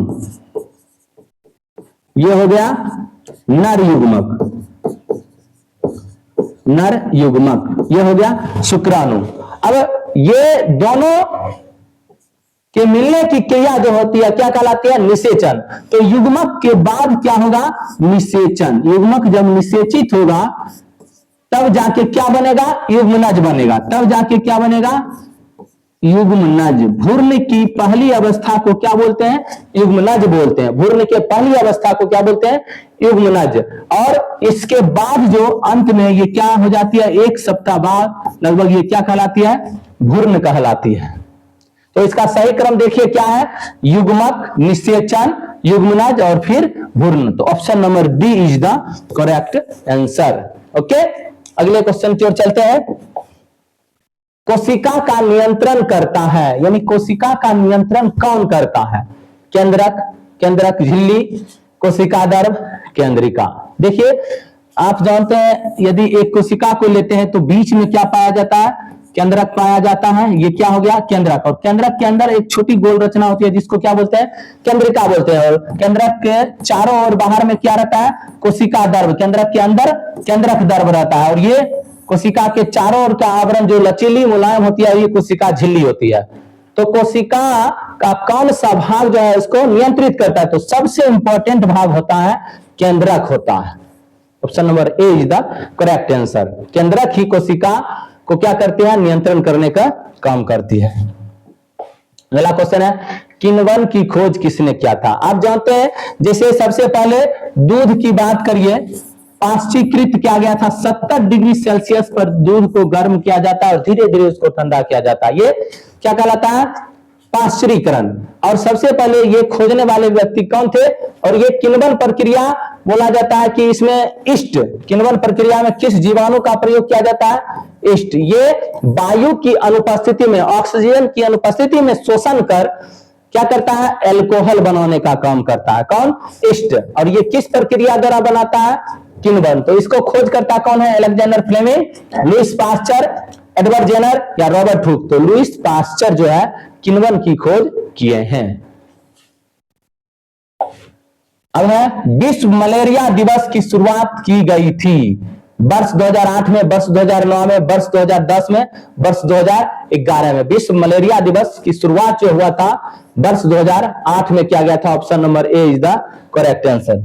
ये हो गया नर युग्मक, नर युग्मक, ये हो गया शुक्राणु। अब ये दोनों के मिलने की क्रिया जो होती है क्या कहलाती है? निषेचन। तो युग्मक के बाद क्या होगा? निषेचन। युग्मक जब निषेचित होगा तब जाके क्या बनेगा? युग्मनज बनेगा। तब जाके क्या बनेगा? युग्मनज। भ्रूण की पहली अवस्था को क्या बोलते हैं? युग्मनज बोलते हैं। भ्रूण के पहली अवस्था को क्या बोलते हैं? युग्मनज। और इसके बाद जो अंत में ये क्या हो जाती है? एक सप्ताह बाद लगभग ये क्या कहलाती है? भ्रूण कहलाती है। तो इसका सही क्रम देखिए क्या है? युग्मक, निषेचन, युग्मनज और फिर भ्रूण। तो option number D is the correct answer. Okay, अगले क्वेश्चन की ओर चलते हैं। कोशिका का नियंत्रण करता है, यानी कोशिका का नियंत्रण कौन करता है? केंद्रक, केंद्रक झिल्ली, कोशिका दर्भ, केंद्रिका। देखिए आप जानते हैं यदि एक कोशिका को लेते हैं तो बीच में क्या पाया जाता है? केंद्रक पाया जाता है। ये क्या हो गया? केंद्रक। और केंद्रक के अंदर एक छोटी गोल रचना होती है जिसको क्या बोलते हैं? केंद्रिका बोलते हैं। और केंद्रक के चारों ओर बाहर में क्या रहता है? कोशिका दर्भ। केंद्रक के अंदर केंद्रक दर्भ रहता है और ये कोशिका के चारों ओर का आवरण जो लचीली मुलायम होती है ये कोशिका झिल्ली होती है। तो कोशिका का कौन सा भाग जो है इसको नियंत्रित करता है? तो सबसे इंपॉर्टेंट भाग होता है केंद्रक होता है। Option number A is the correct answer. केंद्रक ही कोशिका को क्या करती है? नियंत्रण करने का काम करती है। अगला क्वेश्चन है किण्वन की खोज किसने किया था? आप जानते हैं जैसे सबसे पहले दूध की बात करिए, पाश्चीकृत किया गया था। 70 डिग्री सेल्सियस पर दूध को गर्म किया जाता है और धीरे धीरे उसको ठंडा किया जाता है। ये क्या कहलाता है? पाश्चरीकरण। और सबसे पहले ये खोजने वाले व्यक्ति कौन थे? और ये किण्वन प्रक्रिया बोला जाता है कि इसमें ईस्ट, किण्वन प्रक्रिया में किस जीवाणु का प्रयोग किया जाता है? ईस्ट। ये वायु की अनुपस्थिति में, ऑक्सीजन की अनुपस्थिति में शोषण कर क्या करता है? एल्कोहल बनाने का काम करता है। कौन? ईस्ट। और ये किस प्रक्रिया द्वारा बनाता है? किण्वन। तो इसको खोज करता कौन है? Alexander Fleming, Louis Pasteur, Edward Jenner या रॉबर्ट हुक। तो लुईस पास्चर जो है किण्वन की खोज किए हैं। अब है विश्व मलेरिया दिवस की शुरुआत की गई थी वर्ष 2008 में, वर्ष 2009 में, वर्ष 2010 में, वर्ष 2011 में। विश्व मलेरिया दिवस की शुरुआत जो हुआ था वर्ष 2008 में किया गया था। Option number A is the correct answer.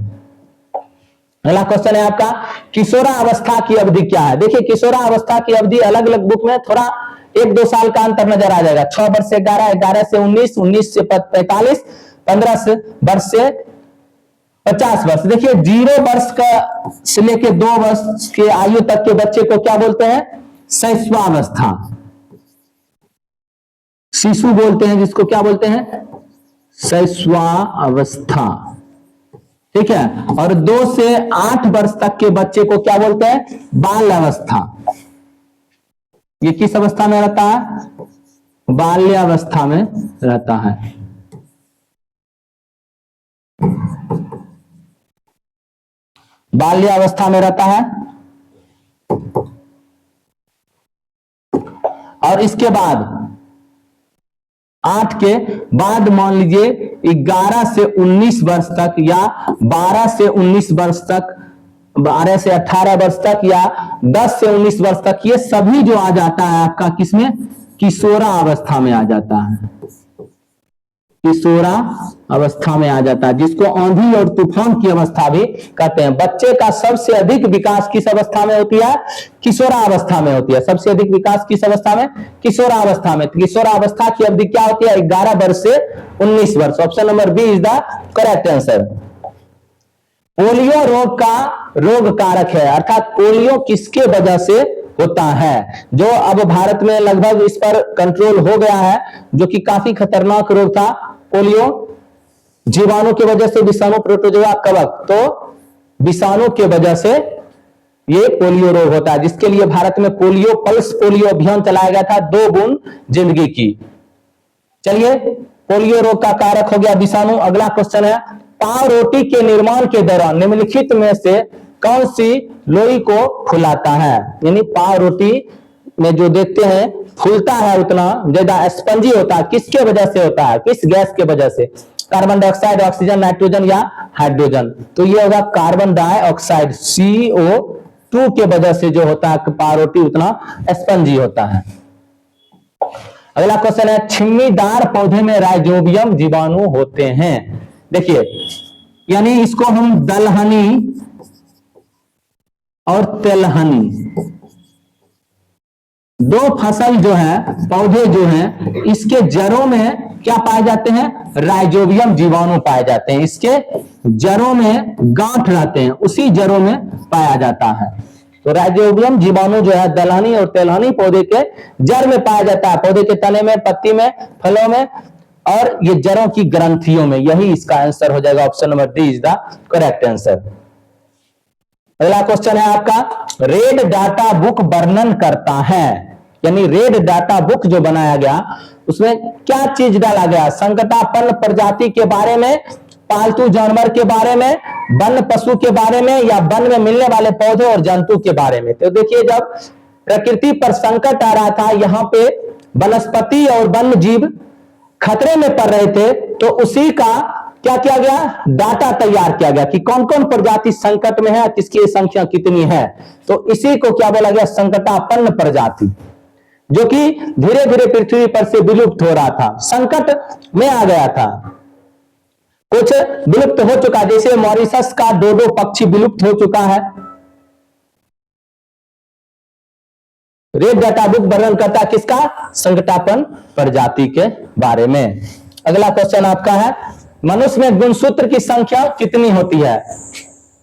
अगला क्वेश्चन है आपका किशोरावस्था की अवधि क्या है? देखिए किशोरावस्था की अवधि अलग अलग बुक में थोड़ा 1-2 साल का अंतर नजर आ जाएगा। 6 वर्ष से 11, 11 से 19, 19 से 45, 15 वर्ष से 50 वर्ष। देखिए 0 वर्ष का से लेके 2 वर्ष के आयु तक के बच्चे को क्या बोलते हैं? शैशवावस्था, शिशु बोलते हैं जिसको क्या बोलते हैं? शैशवावस्था। ठीक है। और 2 से 8 वर्ष तक के बच्चे को क्या बोलते हैं? बाल्यावस्था। ये किस अवस्था में रहता है? बाल्यावस्था में रहता है। बाल्यावस्था में रहता है। और इसके बाद 8 के बाद मान लीजिए 11 से 19 वर्ष तक या 12 से 19 वर्ष तक, 12 से 18 वर्ष तक या 10 से 19 वर्ष तक, ये सभी जो आ जाता है आपका किसमें? किशोरावस्था में आ जाता है। किशोरा अवस्था में आ जाता है जिसको आंधी और तूफान की अवस्था भी कहते हैं। बच्चे का सबसे अधिक विकास किस अवस्था में होती है? किशोरावस्था में होती है। सबसे अधिक विकास किस अवस्था में? किशोरावस्था में। किशोरावस्था की अवधि क्या होती है? 11 वर्ष से 19 वर्ष। Option number B is the correct answer. Polio रोग का रोग कारक है, अर्थात पोलियो किसके वजह से होता है? जो अब भारत में लगभग इस पर कंट्रोल हो गया है, जो कि काफी खतरनाक रोग था पोलियो, जीवाणु की वजह से, विषाणु, प्रोटोजोआ, कवक। तो विषाणु के वजह से ये पोलियो रोग होता है, जिसके लिए भारत में पोलियो पल्स पोलियो अभियान चलाया गया था, 2 बूंद जिंदगी की। चलिए, पोलियो रोग का कारक हो गया विषाणु। अगला क्वेश्चन है पाव रोटी के निर्माण के दौरान निम्नलिखित में से कौन सी लोई को फुलाता है? यानी पाव रोटी में जो देखते हैं फूलता है उतना ज्यादा स्पंजी होता है, किसके वजह से होता है, किस गैस के वजह से? कार्बन डाइऑक्साइड, ऑक्सीजन, नाइट्रोजन या हाइड्रोजन? तो ये होगा कार्बन डाइऑक्साइड, CO2 के वजह से जो होता है पावरोटी उतना स्पंजी होता है। अगला क्वेश्चन है, छिम्मीदार पौधे में राइजोबियम जीवाणु होते हैं। देखिए, यानी इसको हम दलहनी और तेलहनी, दो फसल जो है, पौधे जो हैं, इसके जड़ों में क्या पाए जाते हैं? राइजोबियम जीवाणु पाए जाते हैं। इसके जड़ों में गांठ रहते हैं, उसी जड़ों में पाया जाता है। तो राइजोबियम जीवाणु जो है दलहनी और तेलहनी पौधे के जड़ में पाया जाता है, पौधे के तने में, पत्ती में, फलों में और ये जड़ों की ग्रंथियों में। यही इसका आंसर हो जाएगा, option number D is the correct answer. अगला क्वेश्चन है आपका, रेड डाटा बुक वर्णन करता है, यानी रेड डाटा बुक जो बनाया गया उसमें क्या चीज डाला गया? संकटापन्न प्रजाति के बारे में, पालतू जानवर के बारे में, वन पशु के बारे में या वन में मिलने वाले पौधे और जंतु के बारे में? तो देखिए, जब प्रकृति पर संकट आ रहा था, यहाँ पे वनस्पति और वन्य जीव खतरे में पड़ रहे थे, तो उसी का क्या किया गया? डाटा तैयार किया गया कि कौन कौन प्रजाति संकट में है, किसकी संख्या कितनी है। तो इसी को क्या बोला गया? संकटापन्न प्रजाति, जो कि धीरे धीरे पृथ्वी पर से विलुप्त हो रहा था, संकट में आ गया था। कुछ विलुप्त हो चुका, जैसे मॉरिशस का डोडो पक्षी विलुप्त हो चुका है। रेड डाटा बुक वर्णन करता किसका? संकटापन्न प्रजाति के बारे में। अगला क्वेश्चन आपका है, मनुष्य में गुणसूत्र की संख्या कितनी होती है?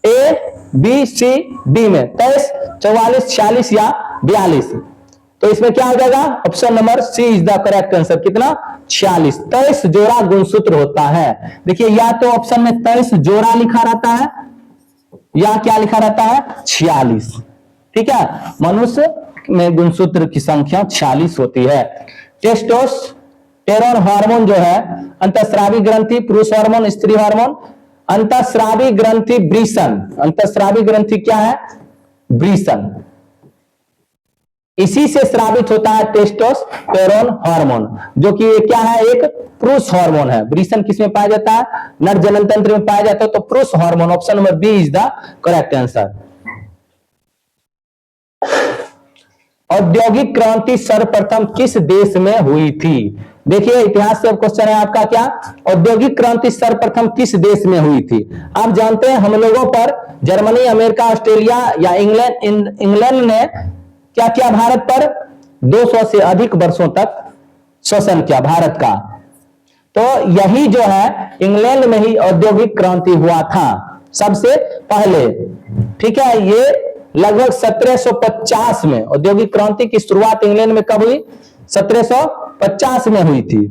A, B, C, D में 23, 44, 46 या 42? तो इसमें क्या हो जाएगा? Option number C is the correct answer. कितना? 46। 23 जोड़ा गुणसूत्र होता है। देखिए, या तो ऑप्शन में 23 जोड़ा लिखा रहता है या क्या लिखा रहता है? 46। ठीक है, मनुष्य में गुणसूत्र की संख्या 46 होती है। टेस्टोस्टेरोन हार्मोन जो है, अंतःस्रावी ग्रंथि, पुरुष हार्मोन, स्त्री हार्मोन, अंतःस्रावी ग्रंथि वृषण। अंतःस्रावी ग्रंथि क्या है? वृषण। इसी से स्रावित होता है टेस्टोस्टेरोन हार्मोन, जो कि क्या है? एक पुरुष हार्मोन है। वृषण किसमें पाया जाता है? नर जनन तंत्र में पाया जाता है, तो पुरुष hormone, option number B is the correct answer. औद्योगिक क्रांति सर्वप्रथम किस देश में हुई थी? देखिए, इतिहास से क्वेश्चन है आपका, क्या औद्योगिक क्रांति सर्वप्रथम किस देश में हुई थी? आप जानते हैं, हम लोगों पर जर्मनी, अमेरिका, ऑस्ट्रेलिया या इंग्लैंड ने क्या किया? भारत पर 200 से अधिक वर्षों तक शोषण किया भारत का। तो यही जो है, इंग्लैंड में ही औद्योगिक क्रांति हुआ था सबसे पहले। ठीक है, ये लगभग 1750 में औद्योगिक क्रांति की शुरुआत इंग्लैंड में कब हुई? 1750 में हुई थी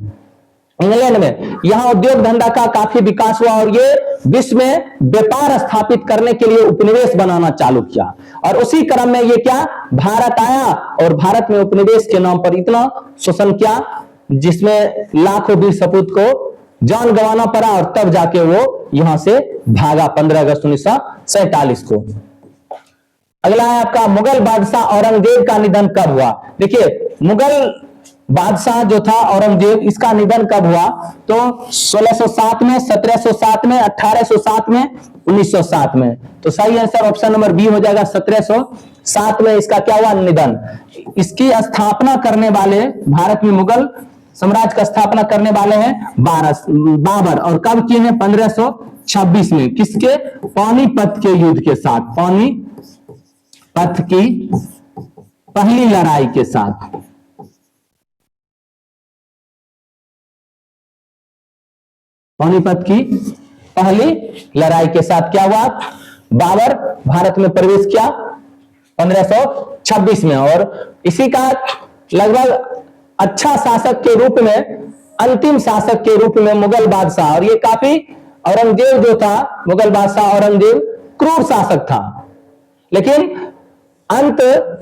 इंग्लैंड में। यहां उद्योग धंधा का काफी विकास हुआ और ये विश्व में व्यापार स्थापित करने के लिए उपनिवेश बनाना चालू किया। और उसी क्रम में ये क्या? भारत आया और भारत में उपनिवेश के नाम पर इतना शोषण किया, जिसमें लाखों वीर सपूत को जान गंवाना पड़ा और तब जाके वो यहां से भागा 15 अगस्त 1947 को। अगला है आपका, मुगल बादशाह औरंगजेब का निधन कब हुआ? देखिए, मुगल बादशाह जो था औरंगजेब, इसका निधन कब हुआ? तो 1607 में, 1707 में, 1807 में, 1907 में। तो सही आंसर ऑप्शन नंबर बी हो जाएगा, 1707 में इसका क्या हुआ? निधन। इसकी स्थापना करने वाले, भारत में मुगल साम्राज्य का स्थापना करने वाले हैं बाबर, और कब किए हैं? 1526 में। किसके? पानीपत के युद्ध के साथ, पानीपत की पहली लड़ाई के साथ। पानीपत की पहली लड़ाई के साथ क्या हुआ? बाबर भारत में प्रवेश किया 1526 में, और इसी का लगभग अच्छा शासक के रूप में, अंतिम शासक के रूप में मुगल बादशाह, और ये काफी, औरंगजेब जो था, मुगल बादशाह औरंगजेब क्रूर शासक था, लेकिन अंत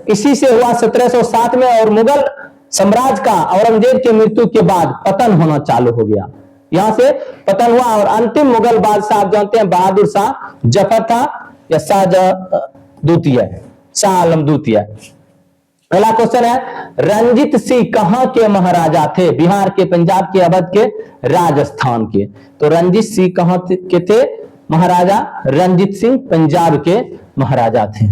इसी से हुआ 1707 में, और मुगल साम्राज्य का औरंगजेब की मृत्यु के बाद पतन होना चालू हो गया। यहां से पतन हुआ और अंतिम मुगल बादशाह आप जानते हैं बहादुर शाह जफर था, या शाह द्वितीय, शाह आलम द्वितीय। अगला क्वेश्चन है, रंजीत सिंह कहां के महाराजा थे? बिहार के, पंजाब के, अवध के, राजस्थान के। तो रंजीत सिंह कहां के थे महाराजा? रंजीत सिंह पंजाब के महाराजा थे।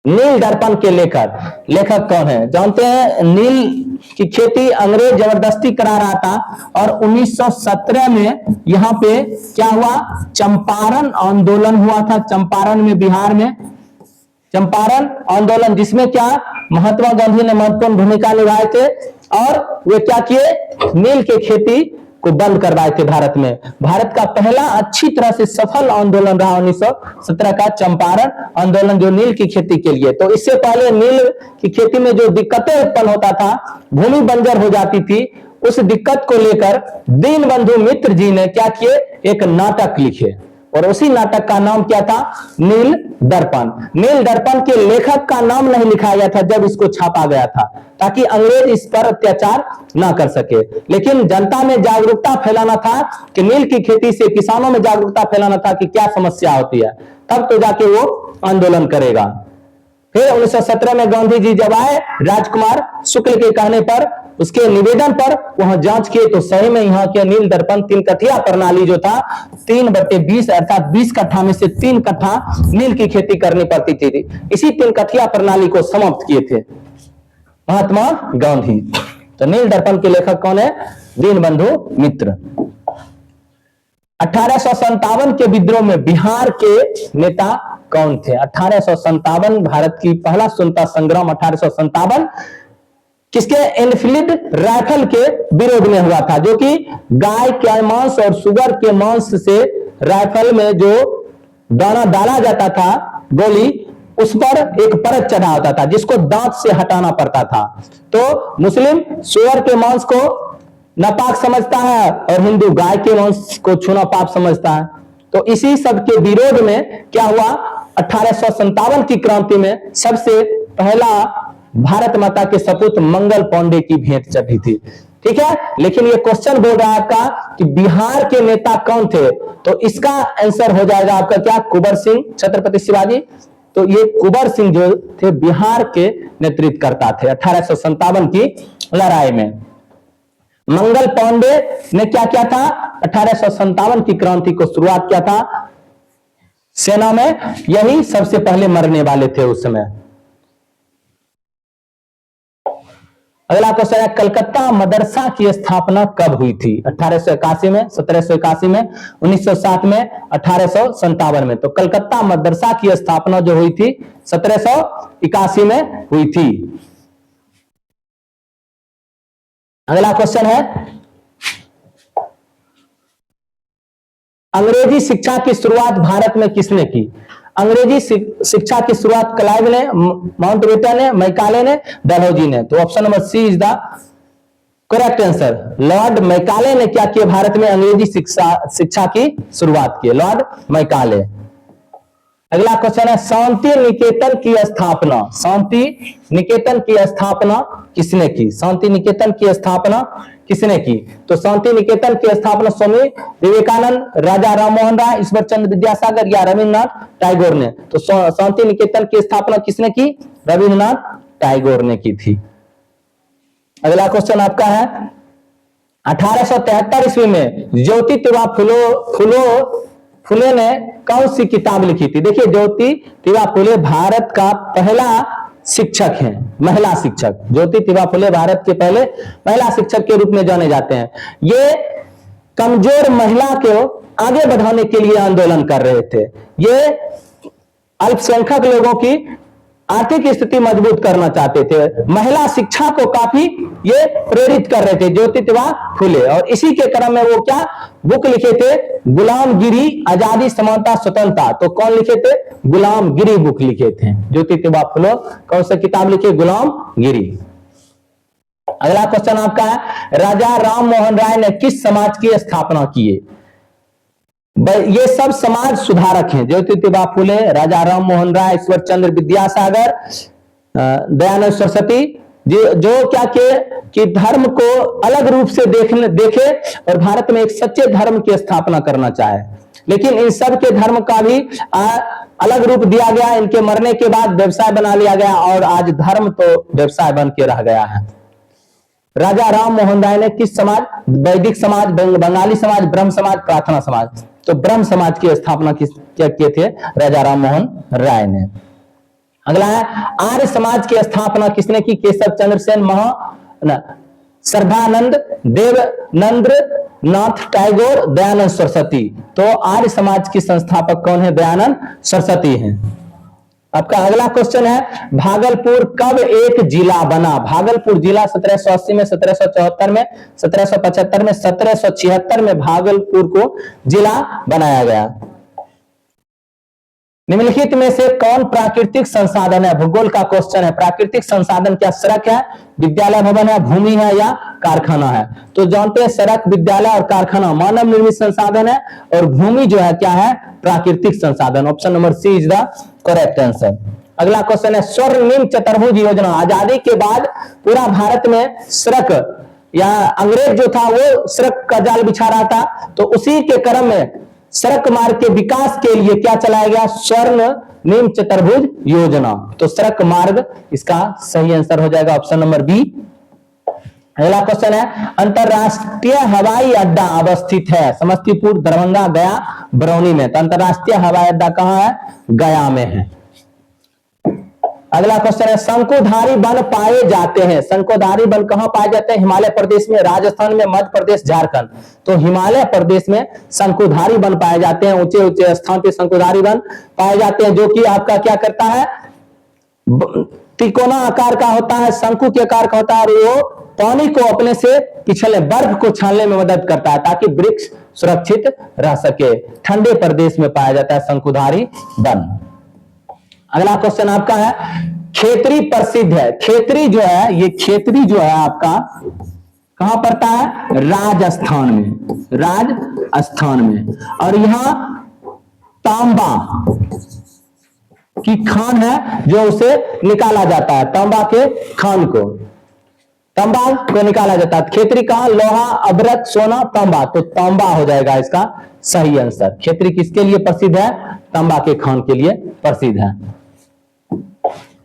नील दर्पण के लेखक कौन है? जानते हैं, नील की खेती अंग्रेज जबरदस्ती करा रहा था और 1917 में यहाँ पे क्या हुआ? चंपारण आंदोलन हुआ था। चंपारण में, बिहार में चंपारण आंदोलन, जिसमें क्या महात्मा गांधी ने महत्वपूर्ण भूमिका निभाए थे और वे क्या किए? नील के खेती को बंद करवाए थे भारत में। भारत का पहला अच्छी तरह से सफल आंदोलन रहा 1917 का चंपारण आंदोलन, जो नील की खेती के लिए। तो इससे पहले नील की खेती में जो दिक्कतें उत्पन्न होता था, भूमि बंजर हो जाती थी, उस दिक्कत को लेकर दीनबंधु मित्र जी ने क्या किए? एक नाटक लिखे और उसी नाटक का नाम क्या था? नील दर्पण। नील दर्पण के लेखक का नाम नहीं लिखा गया था जब इसको छापा गया था, ताकि अंग्रेज इस पर अत्याचार ना कर सके। लेकिन जनता में जागरूकता फैलाना था कि नील की खेती से, किसानों में जागरूकता फैलाना था कि क्या समस्या होती है, तब तो जाके वो आंदोलन करेगा। फिर 1917 में गांधी जी जब आए, राजकुमार शुक्ल के कहने पर, उसके निवेदन पर वहां जांच किए तो सही में यहाँ के नील दर्पण 3 कठिया प्रणाली जो था, 3/20 अर्थात 20 कट्ठा में से 3 कट्ठा नील की खेती करनी पड़ती थी। इसी 3 कठिया प्रणाली को समाप्त किए थे महात्मा गांधी। तो नील दर्पण के लेखक कौन है? दीनबंधु मित्र। 1857 के विद्रोह में बिहार के नेता कौन थे? 1857 भारत की पहला स्वतंत्रता संग्राम 1857 किसके? एनफील्ड राइफल के विरोध में हुआ था, जो कि गाय के मांस और सुगर के मांस से राइफल में जो दाना डाला जाता था, गोली, उस पर एक परत चढ़ा होता था जिसको दांत से हटाना पड़ता था। तो मुस्लिम सुअर के मांस को नापाक समझता है और हिंदू गाय के मांस को छूना पाप समझता है। तो इसी सब के विरोध में क्या हुआ? 1857 की क्रांति में सबसे पहला भारत माता के सपूत मंगल पांडे की भेंट चढ़ी थी। ठीक है, लेकिन ये क्वेश्चन बोल रहा है आपका कि बिहार के नेता कौन थे? तो इसका आंसर हो जाएगा आपका क्या? कुंवर सिंह, छत्रपति शिवाजी। तो ये कुंवर सिंह जो थे बिहार के नेतृत्व करता थे 1857 की लड़ाई में। मंगल पांडे ने क्या किया था? 1857 की क्रांति को शुरुआत किया था। सेना में यही सबसे पहले मरने वाले थे उस समय। अगला क्वेश्चन है, कलकत्ता मदरसा की स्थापना कब हुई थी? 1881 में, 1781 में, 1907 में, 1857 में। तो कलकत्ता मदरसा की स्थापना जो हुई थी 1781 में हुई थी। अगला क्वेश्चन है, अंग्रेजी शिक्षा की शुरुआत भारत में किसने की? अंग्रेजी शिक्षा की शुरुआत क्लाइव ने, माउंटबेटन ने, मैकाले ने, डलहौजी ने। तो option number C is the correct answer. Lord Macaulay ने क्या किया? भारत में अंग्रेजी शिक्षा की शुरुआत की, लॉर्ड मैकाले। अगला क्वेश्चन है, शांति निकेतन की स्थापना, शांति निकेतन की स्थापना किसने की? शांति निकेतन की स्थापना किसने की? तो शांति निकेतन की स्थापना स्वामी विवेकानंद, राजा राम मोहन राय, ईश्वर चंद्र विद्यासागर या रविन्द्रनाथ टैगोर ने। तो शांति निकेतन की स्थापना किसने की? रविन्द्रनाथ टैगोर ने की थी। अगला क्वेश्चन आपका है, 1873 ईस्वी में ज्योतिबा फुले ने कौन सी किताब लिखी थी? देखिए, ज्योतिबा फुले भारत का पहला शिक्षक हैं, महिला शिक्षक। ज्योतिबा फुले भारत के पहले महिला शिक्षक के रूप में जाने जाते हैं। ये कमजोर महिला को आगे बढ़ाने के लिए आंदोलन कर रहे थे। ये अल्पसंख्यक लोगों की आर्थिक स्थिति मजबूत करना चाहते थे। महिला शिक्षा को काफी ये प्रेरित कर रहे थे ज्योतिबा फुले। और इसी के क्रम में वो क्या बुक लिखे थे? गुलामगिरी, आजादी, समानता, स्वतंत्रता। तो कौन लिखे थे? गुलामगिरी बुक लिखे थे ज्योतिबा फुले। कौन सा किताब लिखे? गुलामगिरी। अगला क्वेश्चन आपका है, राजा राम मोहन राय ने किस समाज की स्थापना की है? ये सब समाज सुधारक हैं, ज्योतिबा फुले, राजा राम मोहन राय, ईश्वर चंद्र विद्यासागर, दयानंद सरस्वती, जो क्या कि धर्म को अलग रूप से देखे और भारत में एक सच्चे धर्म की स्थापना करना चाहे। लेकिन इन सब के धर्म का भी अलग रूप दिया गया, इनके मरने के बाद व्यवसाय बना लिया गया और आज धर्म तो व्यवसाय बन के रह गया है। राजा राम मोहन राय ने किस समाज, वैदिक समाज, बंगाली समाज, ब्रह्म समाज, प्रार्थना समाज, तो ब्रह्म समाज की स्थापना किए थे राजा राम मोहन राय ने। अगला है आर्य समाज की स्थापना किसने की, केशव चंद्र सेन, श्रद्धानंद, देवनंद्र नाथ टैगोर, दयानंद सरस्वती। तो आर्य समाज की संस्थापक कौन है, दयानंद सरस्वती हैं। आपका अगला क्वेश्चन है भागलपुर कब एक जिला बना। भागलपुर जिला 1780 में, 1774 में, 1775 में, 1776 में भागलपुर को जिला बनाया गया। निम्नलिखित में से कौन प्राकृतिक संसाधन है, भूगोल का क्वेश्चन है। प्राकृतिक संसाधन क्या सड़क है, विद्यालय भवन है, भूमि है या कारखाना है। तो जानते हैं सड़क, विद्यालय और कारखाना मानव निर्मित संसाधन है और भूमि जो है क्या है, प्राकृतिक संसाधन। Option number C is the correct answer. अगला क्वेश्चन है स्वर्णिम चतुर्भुज योजना। आजादी के बाद पूरा भारत में सड़क या अंग्रेज जो था वो सड़क का जाल बिछा रहा था, तो उसी के क्रम में सड़क मार्ग के विकास के लिए क्या चलाया गया, स्वर्णिम चतुर्भुज योजना। तो सड़क मार्ग इसका सही आंसर हो जाएगा, ऑप्शन नंबर बी। अगला क्वेश्चन है अंतरराष्ट्रीय हवाई अड्डा अवस्थित है समस्तीपुर, दरभंगा, गया, बरौनी में। तो अंतरराष्ट्रीय हवाई अड्डा कहां है, गया में है। अगला क्वेश्चन है शंकुधारी वन पाए जाते हैं। शंकुधारी वन कहां पाए जाते हैं, हिमालय प्रदेश में, राजस्थान में, मध्य प्रदेश, झारखंड। तो हिमालय प्रदेश में शंकुधारी वन पाए जाते हैं, ऊंचे ऊंचे स्थान पे शंकुधारी वन पाए जाते हैं, जो कि आपका क्या करता है, त्रिकोणा आकार का होता है, शंकु के आकार का होता है, और वो पानी को अपने से पिछले बर्फ को छानने में मदद करता है ताकि वृक्ष सुरक्षित रह सके। ठंडे प्रदेश में पाया जाता है शंकुधारी वन। अगला क्वेश्चन आपका है खेतरी प्रसिद्ध है। खेतरी जो है, ये खेतरी जो है आपका कहां पड़ता है, राजस्थान में, राजस्थान में। और यहां तांबा की खान है जो उसे निकाला जाता है, तांबा के खान को, तांबा को निकाला जाता है। खेतरी कहां, लोहा, अभ्रक, सोना, तांबा। तो तांबा हो जाएगा इसका सही आंसर। खेतरी किसके लिए प्रसिद्ध है, तांबा के खान के लिए प्रसिद्ध है।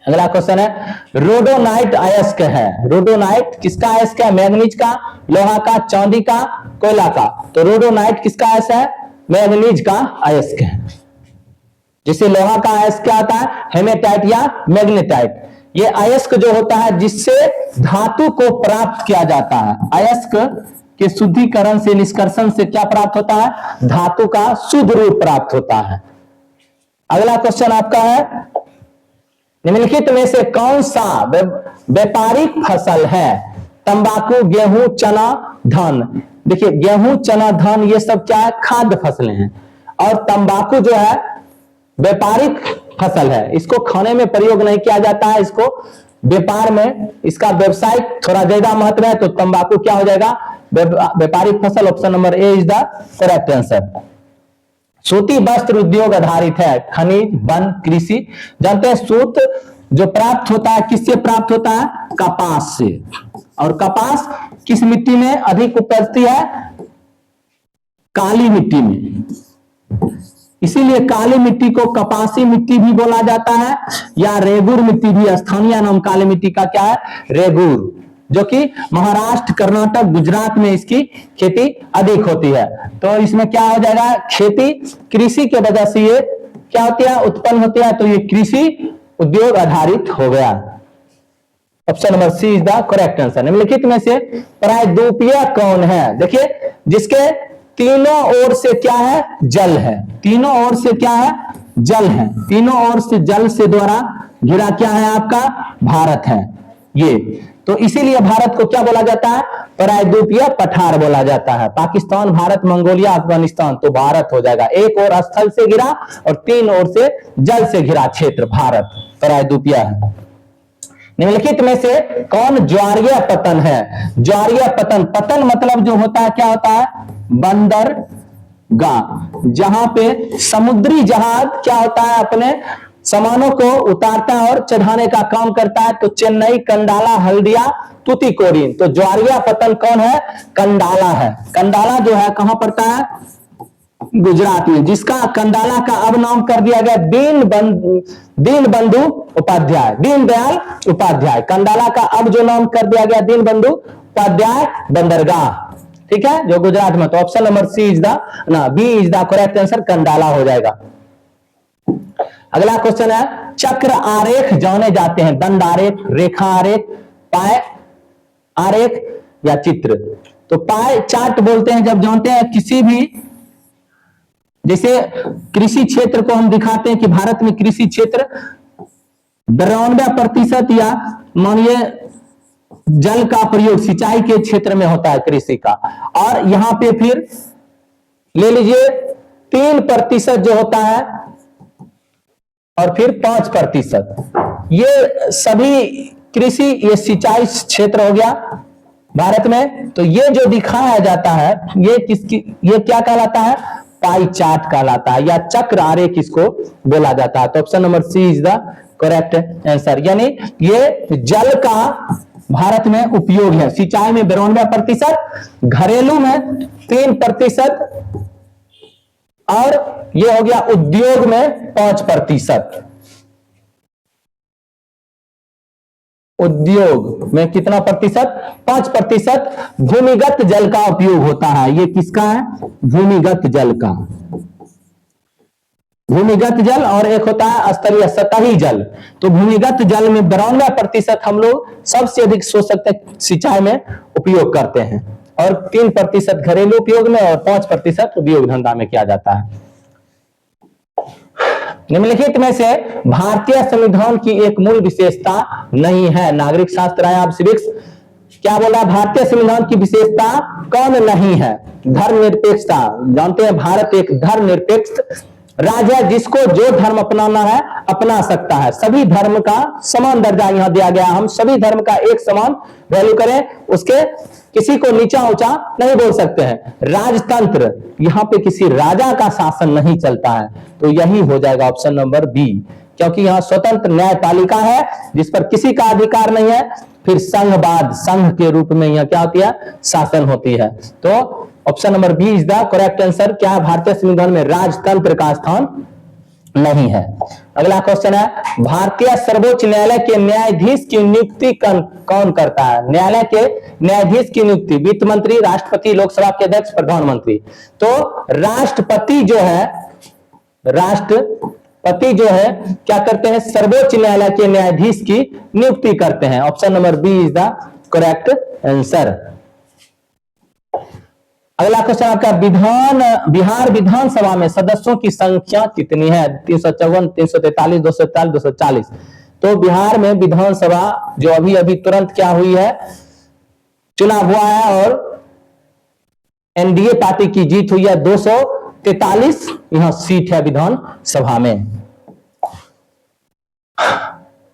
अगला क्वेश्चन है रोडोनाइट अयस्क है। रोडोनाइट किसका अयस्क है, मैग्नीज का, लोहा का, चांदी का, कोयला का। तो रोडोनाइट किसका अयस्क है, मैग्नीज का अयस्क है। जिसे लोहा का अयस्क क्या आता है, हेमेटाइट या मैग्नेटाइट। ये अयस्क जो होता है जिससे धातु को प्राप्त किया जाता है, अयस्क के शुद्धिकरण से, निष्कर्षण से क्या प्राप्त होता है, धातु का शुद्ध रूप प्राप्त होता है। अगला क्वेश्चन आपका है निम्नलिखित में से कौन सा व्यापारिक फसल है, तंबाकू, गेहूं, चना, धान। देखिए गेहूं, चना, धान ये सब क्या है, खाद्य फसलें हैं, और तंबाकू जो है व्यापारिक फसल है। इसको खाने में प्रयोग नहीं किया जाता है, इसको व्यापार में, इसका व्यवसायिक थोड़ा ज्यादा महत्व है। तो तंबाकू क्या हो जाएगा, व्यापारिक फसल। Option number A is the correct answer. सूती वस्त्र उद्योग आधारित है, खनिज, वन, कृषि। जानते हैं सूत जो प्राप्त होता है किससे प्राप्त होता है, कपास से। और कपास किस मिट्टी में अधिक उपजती है, काली मिट्टी में। इसीलिए काली मिट्टी को कपासी मिट्टी भी बोला जाता है या रेगुर मिट्टी भी। स्थानीय नाम काली मिट्टी का क्या है, रेगुर, जो कि महाराष्ट्र, कर्नाटक, गुजरात में इसकी खेती अधिक होती है। तो इसमें क्या हो जाएगा, खेती, कृषि के वजह से ये क्या होती है, उत्पन्न होती है। तो ये कृषि उद्योग आधारित हो गया। Option number C is the correct answer. निम्नलिखित में से प्रायद्वीपीय कौन है। देखिए जिसके तीनों ओर से क्या है, जल है, तीनों ओर से क्या है, जल है, तीनों ओर से जल से द्वारा घिरा क्या है आपका, भारत है ये। तो इसीलिए भारत को क्या बोला जाता है, प्रायद्वीपीय पठार बोला जाता है। पाकिस्तान, भारत, मंगोलिया, अफगानिस्तान। तो भारत हो जाएगा, एक और स्थल से घिरा और तीन ओर से जल से घिरा क्षेत्र भारत प्रायद्वीपीय है। निम्नलिखित में से कौन ज्वारीय पतन है। ज्वारीय पतन, पतन मतलब जो होता है क्या होता है, बंदरगाह, जहां पे समुद्री जहाज क्या होता है अपने सामानों को उतारता है और चढ़ाने का काम करता है। तो चेन्नई, कंडाला, हल्दिया, तुतीकोरिन। तो ज्वारीय पतन कौन है, कंडाला है। कंडाला जो है कहां पड़ता है, गुजरात में, जिसका कंदाला का अब नाम कर दिया गया दीन बंधु उपाध्याय, दीनदयाल उपाध्याय। कंदाला का अब जो नाम कर दिया गया दीन बंधु उपाध्याय बंदरगाह, ठीक है, जो गुजरात में। तो option number C is the ना B is the correct answer, Kandla हो जाएगा। अगला क्वेश्चन है, चक्र आरेख जाने जाते हैं दंड आरेख, रेखा आरेख, पाए आरेख या चित्र। तो पाए चार्ट बोलते हैं जब जानते हैं किसी भी, जैसे कृषि क्षेत्र को हम दिखाते हैं कि भारत में कृषि क्षेत्र 92% या मानिए जल का प्रयोग सिंचाई के क्षेत्र में होता है कृषि का, और यहां पे फिर ले लीजिए 3% जो होता है और फिर 5%, ये सभी कृषि, ये सिंचाई क्षेत्र हो गया भारत में। तो ये जो दिखाया जाता है ये ये क्या कहलाता है, पाई चार्ट कहलाता है, या चक्र आरेख इसको बोला जाता है। तो option number C is the correct answer, यानी ये जल का भारत में उपयोग है, सिंचाई में 92%, घरेलू में 3%, और ये हो गया उद्योग में 5%। उद्योग में कितना प्रतिशत, 5% भूमिगत जल का उपयोग होता है। ये किसका है, भूमिगत जल का, भूमिगत जल, और एक होता है स्तरीय सतही जल। तो भूमिगत जल में 92% हम लोग सबसे अधिक सोच सकते हैं सिंचाई में उपयोग करते हैं, और 3% घरेलू उपयोग में, और 5% उद्योग धंधा में किया जाता है। निम्नलिखित में से भारतीय संविधान की एक मूल विशेषता नहीं है। नागरिक शास्त्र आया, आप सिविक्स, क्या बोला, भारतीय संविधान की विशेषता कौन नहीं है, धर्मनिरपेक्षता। जानते हैं भारत एक धर्मनिरपेक्ष राज्य है, जिसको जो धर्म अपनाना है अपना सकता है। सभी धर्म का समान दर्जा यहां दिया गया, हम सभी धर्म का एक समान वैल्यू करें, उसके किसी को नीचा ऊंचा नहीं बोल सकते हैं। राजतंत्र, यहां पे किसी राजा का शासन नहीं चलता है, तो यही हो जाएगा ऑप्शन नंबर बी, क्योंकि यहां स्वतंत्र न्यायपालिका है जिस पर किसी का अधिकार नहीं है। फिर संघवाद, संघ के रूप में यह क्या होती है, शासन होती है। तो option number B is the correct answer. क्या भारतीय संविधान में राजतंत्र का स्थान नहीं है। अगला क्वेश्चन है, भारतीय सर्वोच्च न्यायालय के न्यायाधीश की नियुक्ति कौन करता है। न्यायालय के न्यायाधीश की नियुक्ति वित्त मंत्री, राष्ट्रपति, लोकसभा के अध्यक्ष, प्रधानमंत्री। तो राष्ट्रपति जो है क्या करते हैं, सर्वोच्च न्यायालय के न्यायाधीश की नियुक्ति करते हैं। Option number B is the correct answer. अगला क्वेश्चन आपका, बिहार विधानसभा में सदस्यों की संख्या कितनी है। 354, 343, 243, 240। तो बिहार में विधानसभा जो अभी तुरंत क्या हुई है, चुनाव हुआ है, और एनडीए पार्टी की जीत हुई है। 243 यहां सीट है विधानसभा में।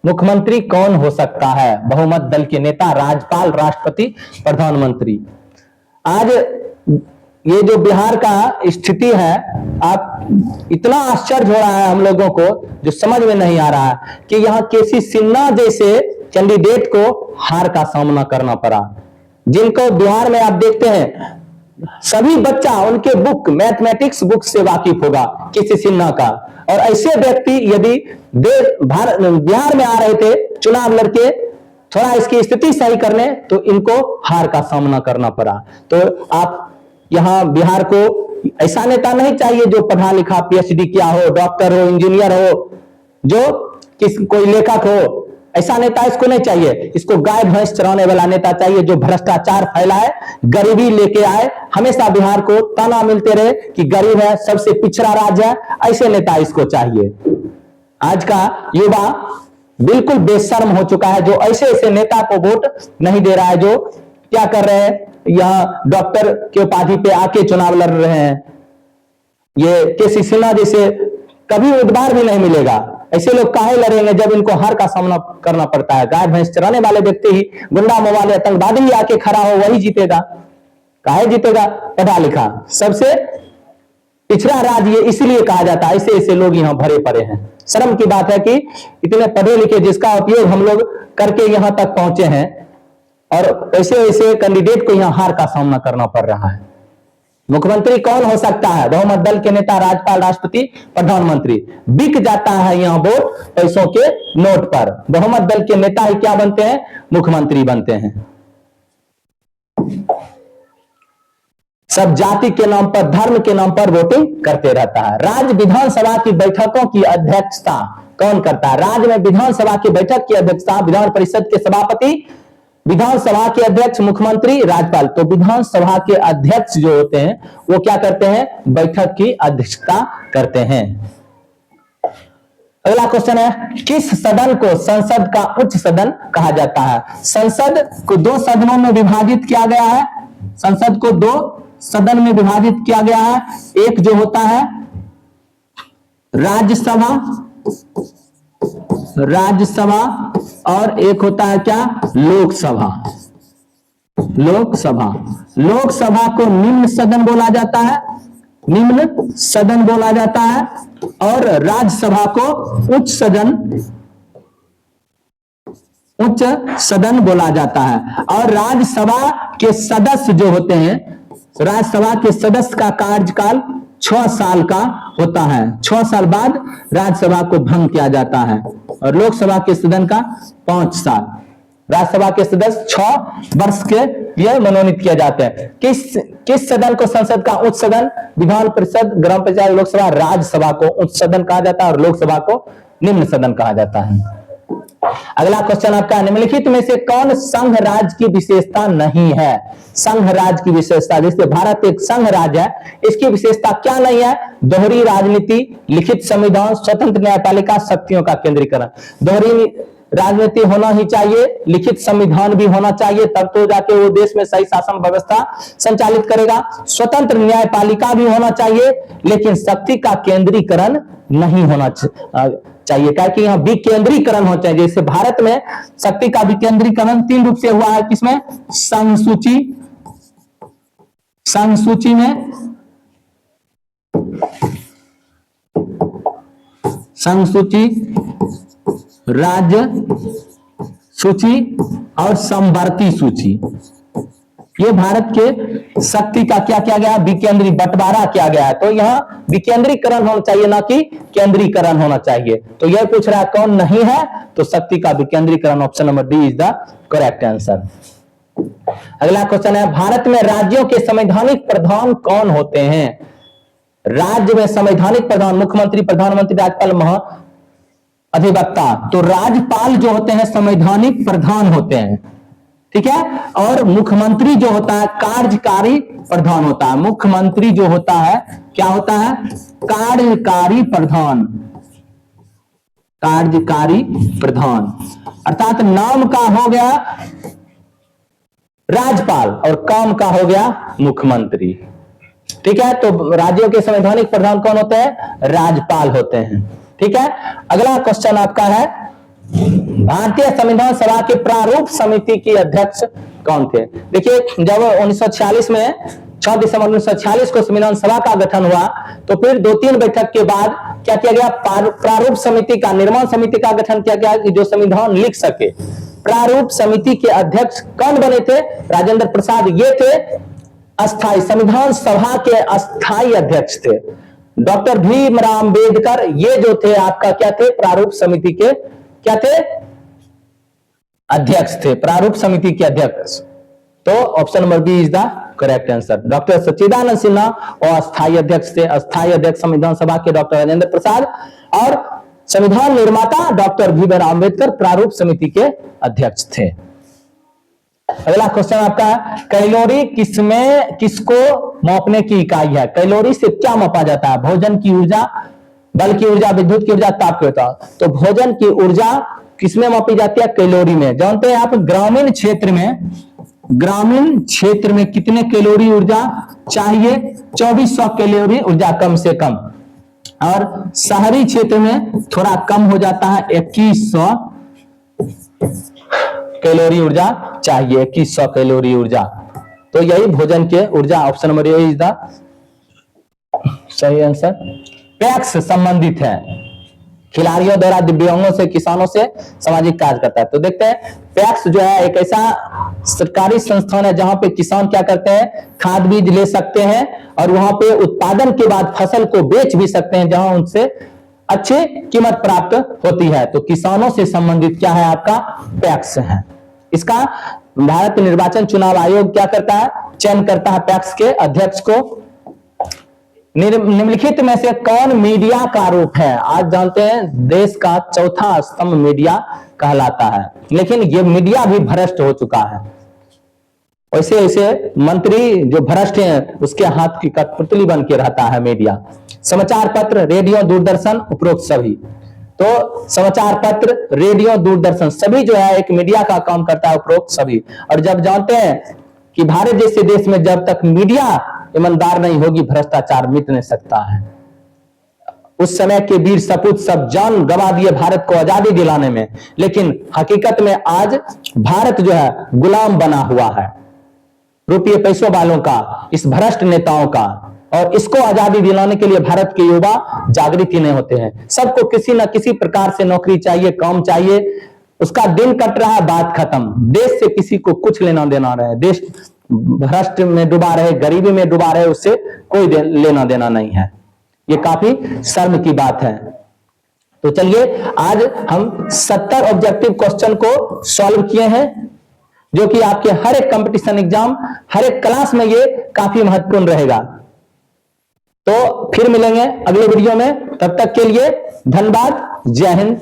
मुख्यमंत्री कौन हो सकता है, बहुमत दल के नेता, राज्यपाल, राष्ट्रपति, प्रधानमंत्री। आज ये जो बिहार का स्थिति है, आप इतना आश्चर्य हो रहा है हम लोगों को, जो समझ में नहीं आ रहा है कि यहाँ केसी सिन्हा जैसे कैंडिडेट को हार का सामना करना पड़ा, जिनको बिहार में आप देखते हैं सभी बच्चा उनके बुक, मैथमेटिक्स बुक से वाकिफ होगा केसी सिन्हा का। और ऐसे व्यक्ति यदि बिहार में आ रहे थे चुनाव लड़के थोड़ा इसकी स्थिति सही करने, तो इनको हार का सामना करना पड़ा। तो आप यहां बिहार को ऐसा नेता नहीं चाहिए जो पढ़ा लिखा पीएचडी किया हो, डॉक्टर हो, इंजीनियर हो, जो कोई लेखक हो, ऐसा नेता इसको नहीं चाहिए। इसको गाय भैंस चराने वाला नेता चाहिए, जो भ्रष्टाचार फैलाए, गरीबी लेके आए, हमेशा बिहार को ताना मिलते रहे कि गरीब है, सबसे पिछड़ा राज्य है, ऐसे नेता इसको चाहिए। आज का युवा बिल्कुल बेशर्म हो चुका है, जो ऐसे नेता को वोट नहीं दे रहा है, जो क्या कर रहे हैं, यहां डॉक्टर के उपाधि पे आके चुनाव लड़ रहे हैं। ये केसी सिन्हा जैसे कभी उम्मीदवार भी नहीं मिलेगा। ऐसे लोग काहे लड़ेंगे जब इनको हार का सामना करना पड़ता है। गाय भैंस चराने वाले व्यक्ति ही, गुंडा मवाली आतंकवादी ही आके खड़ा हो, वही जीतेगा। काहे जीतेगा, पढ़ा लिखा। सबसे पिछड़ा राज्य इसलिए कहा जाता है, ऐसे लोग यहाँ भरे पड़े हैं। शर्म की बात है कि इतने पढ़े लिखे जिसका उपयोग हम लोग करके यहां तक पहुंचे हैं, और ऐसे कैंडिडेट को यहां हार का सामना करना पड़ रहा है। मुख्यमंत्री कौन हो सकता है? बहुमत दल के नेता, राज्यपाल, राष्ट्रपति, प्रधानमंत्री। बिक जाता है यहां वोट पैसों के नोट पर। बहुमत दल के नेता ही क्या बनते हैं? मुख्यमंत्री बनते हैं। सब जाति के नाम पर, धर्म के नाम पर वोटिंग करते रहता है। राज्य विधानसभा की बैठकों की अध्यक्षता कौन करता है? राज्य में विधानसभा की बैठक की अध्यक्षता विधान परिषद के सभापति, विधानसभा के अध्यक्ष, मुख्यमंत्री, राज्यपाल। तो विधानसभा के अध्यक्ष जो होते हैं वो क्या करते हैं? बैठक की अध्यक्षता करते हैं। अगला क्वेश्चन है, किस सदन को संसद का उच्च सदन कहा जाता है? संसद को दो सदनों में विभाजित किया गया है। संसद को दो सदन में विभाजित किया गया है। एक जो होता है राज्यसभा, राज्यसभा, और एक होता है क्या? लोकसभा। लोकसभा, लोकसभा को निम्न सदन बोला जाता है, निम्न सदन बोला जाता है, और राज्यसभा को उच्च सदन, उच्च सदन बोला जाता है। और राज्यसभा के सदस्य जो होते हैं, राज्यसभा के सदस्य का कार्यकाल 6 साल का होता है। 6 साल बाद राज्यसभा को भंग किया जाता है। और लोकसभा के सदन का 5 साल। राज्यसभा के सदस्य 6 वर्ष के लिए मनोनीत किए जाते हैं। किस सदन को संसद का उच्च सदन? विधान परिषद, ग्राम पंचायत, लोकसभा। राज्यसभा को उच्च सदन कहा जाता है और लोकसभा को निम्न सदन कहा जाता है। अगला क्वेश्चन आपका, निम्नलिखित में से कौन संघ राज्य की विशेषता नहीं है? संघ राज्य की विशेषता, जैसे भारत एक संघ राज्य है, इसकी विशेषता क्या नहीं है? दोहरी राजनीति, लिखित संविधान, स्वतंत्र न्यायपालिका, शक्तियों का केंद्रीकरण। दोहरी राजनीति होना ही चाहिए, लिखित संविधान भी होना चाहिए, तब तो जाके वो देश में सही शासन व्यवस्था संचालित करेगा। स्वतंत्र न्यायपालिका भी होना चाहिए, लेकिन शक्ति का केंद्रीकरण नहीं होना चाहिए, क्योंकि यहाँ विकेंद्रीकरण होना चाहिए। जैसे भारत में शक्ति का विकेंद्रीकरण 3 रूप से हुआ है। किसमें? संघ सूची, संघ सूची में, संघ सूची, राज्य सूची और समवर्ती सूची। ये भारत के शक्ति का क्या किया गया? विकेंद्री बंटवारा किया गया है। तो यहाँ विकेंद्रीकरण होना चाहिए, ना कि केंद्रीकरण होना चाहिए। तो यह पूछ रहा है कौन नहीं है? तो शक्ति का विकेंद्रीकरण, option number D is the correct answer. अगला क्वेश्चन है, भारत में राज्यों के संवैधानिक प्रधान कौन होते हैं? राज्य में संवैधानिक प्रधान, मुख्यमंत्री, प्रधानमंत्री, राज्यपाल, महाधिवक्ता। तो राज्यपाल जो होते हैं संवैधानिक प्रधान होते हैं, ठीक है। और मुख्यमंत्री जो होता है कार्यकारी प्रधान होता है। मुख्यमंत्री जो होता है क्या होता है? कार्यकारी प्रधान, कार्यकारी प्रधान। अर्थात नाम का हो गया राज्यपाल और काम का हो गया मुख्यमंत्री, ठीक है। तो राज्यों के संवैधानिक प्रधान कौन होते हैं? राज्यपाल होते हैं, ठीक है। अगला क्वेश्चन आपका है, भारतीय संविधान सभा के प्रारूप समिति की अध्यक्ष कौन थे? देखिए, जब 1946 में 6 दिसंबर 1946 को संविधान सभा का गठन हुआ, तो फिर 2-3 बैठक के बाद क्या किया गया? प्रारूप समिति का, निर्माण समिति का गठन किया गया कि जो संविधान लिख सके। प्रारूप समिति के अध्यक्ष कौन बने थे? राजेंद्र प्रसाद। ये थे अस्थाई, संविधान सभा के अस्थाई अध्यक्ष थे। डॉक्टर भीमराव अंबेडकर ये जो थे आपका क्या थे? प्रारूप समिति के क्या थे? अध्यक्ष थे, प्रारूप समिति के अध्यक्ष। तो option number B is the correct answer. Doctor Sachchidananda Sinha और अस्थाई अध्यक्ष थे। अस्थाई अध्यक्ष संविधान सभा के डॉक्टर राजेंद्र प्रसाद और संविधान निर्माता डॉक्टर भीमराव अंबेडकर प्रारूप समिति के अध्यक्ष थे। अगला क्वेश्चन आपका है, कैलोरी किसमें किसको मापने की इकाई है? कैलोरी से क्या मापा जाता है? भोजन की ऊर्जा, बल की ऊर्जा, विद्युत की ऊर्जा, ताप की ऊर्जा। तो भोजन की ऊर्जा किसमें मापी जाती है? कैलोरी में। जानते हैं आप ग्रामीण क्षेत्र में, ग्रामीण क्षेत्र में कितने कैलोरी ऊर्जा चाहिए? 2400 कैलोरी ऊर्जा कम से कम। और शहरी क्षेत्र में थोड़ा कम हो जाता है, 2100 कैलोरी ऊर्जा चाहिए, 2100 कैलोरी ऊर्जा। तो यही भोजन के ऊर्जा, option number A is the सही आंसर। पैक्स संबंधित है, खिलाड़ियों द्वारा दिव्यांगों से, किसानों से सामाजिक कार्य करता है। तो देखते हैं पैक्स जो है एक ऐसा सरकारी संस्थान है जहां पे किसान क्या करते हैं, खाद बीज ले सकते हैं और वहां पे उत्पादन के बाद फसल को बेच भी सकते हैं, जहां उनसे अच्छी कीमत प्राप्त होती है। तो किसानों से संबंधित क्या है, आपका पैक्स है। इसका भारत निर्वाचन चुनाव आयोग क्या करता है, चयन करता है पैक्स के अध्यक्ष को। निम्नलिखित में से कौन मीडिया का रूप है? आज जानते हैं देश का चौथा स्तंभ मीडिया कहलाता है, लेकिन ये मीडिया भी भ्रष्ट हो चुका है। वैसे वैसे मंत्री जो भ्रष्ट हैं उसके हाथ की कठपुतली बन के रहता है मीडिया। समाचार पत्र, रेडियो, दूरदर्शन, उपरोक्त सभी। तो समाचार पत्र, रेडियो, दूरदर्शन सभी जो है एक मीडिया का काम करता है, उपरोक्त सभी। और जब जानते हैं कि भारत जैसे देश में जब तक मीडिया ईमानदार नहीं होगी, भ्रष्टाचार मिट नहीं सकता है। उस समय के वीर सपूत सब जान गंवा दिए भारत को आजादी दिलाने में, लेकिन हकीकत में आज भारत जो है गुलाम बना हुआ है रुपये पैसों वालों का, इस भ्रष्ट नेताओं का। और इसको आजादी दिलाने के लिए भारत के युवा जागृत नहीं होते हैं। सबको किसी ना किसी प्रकार से नौकरी चाहिए, काम चाहिए, उसका दिन कट रहा है, बात खत्म। देश से किसी को कुछ लेना देना रहे, देश भ्रष्ट में डूबा रहे, गरीबी में डूबा रहे, उससे कोई लेना देना नहीं है। ये काफी शर्म की बात है। तो चलिए आज हम 70 ऑब्जेक्टिव क्वेश्चन को सॉल्व किए हैं, जो कि आपके हर एक कंपटीशन एग्जाम, हर एक क्लास में ये काफी महत्वपूर्ण रहेगा। तो फिर मिलेंगे अगले वीडियो में, तब तक के लिए धन्यवाद। जय हिंद।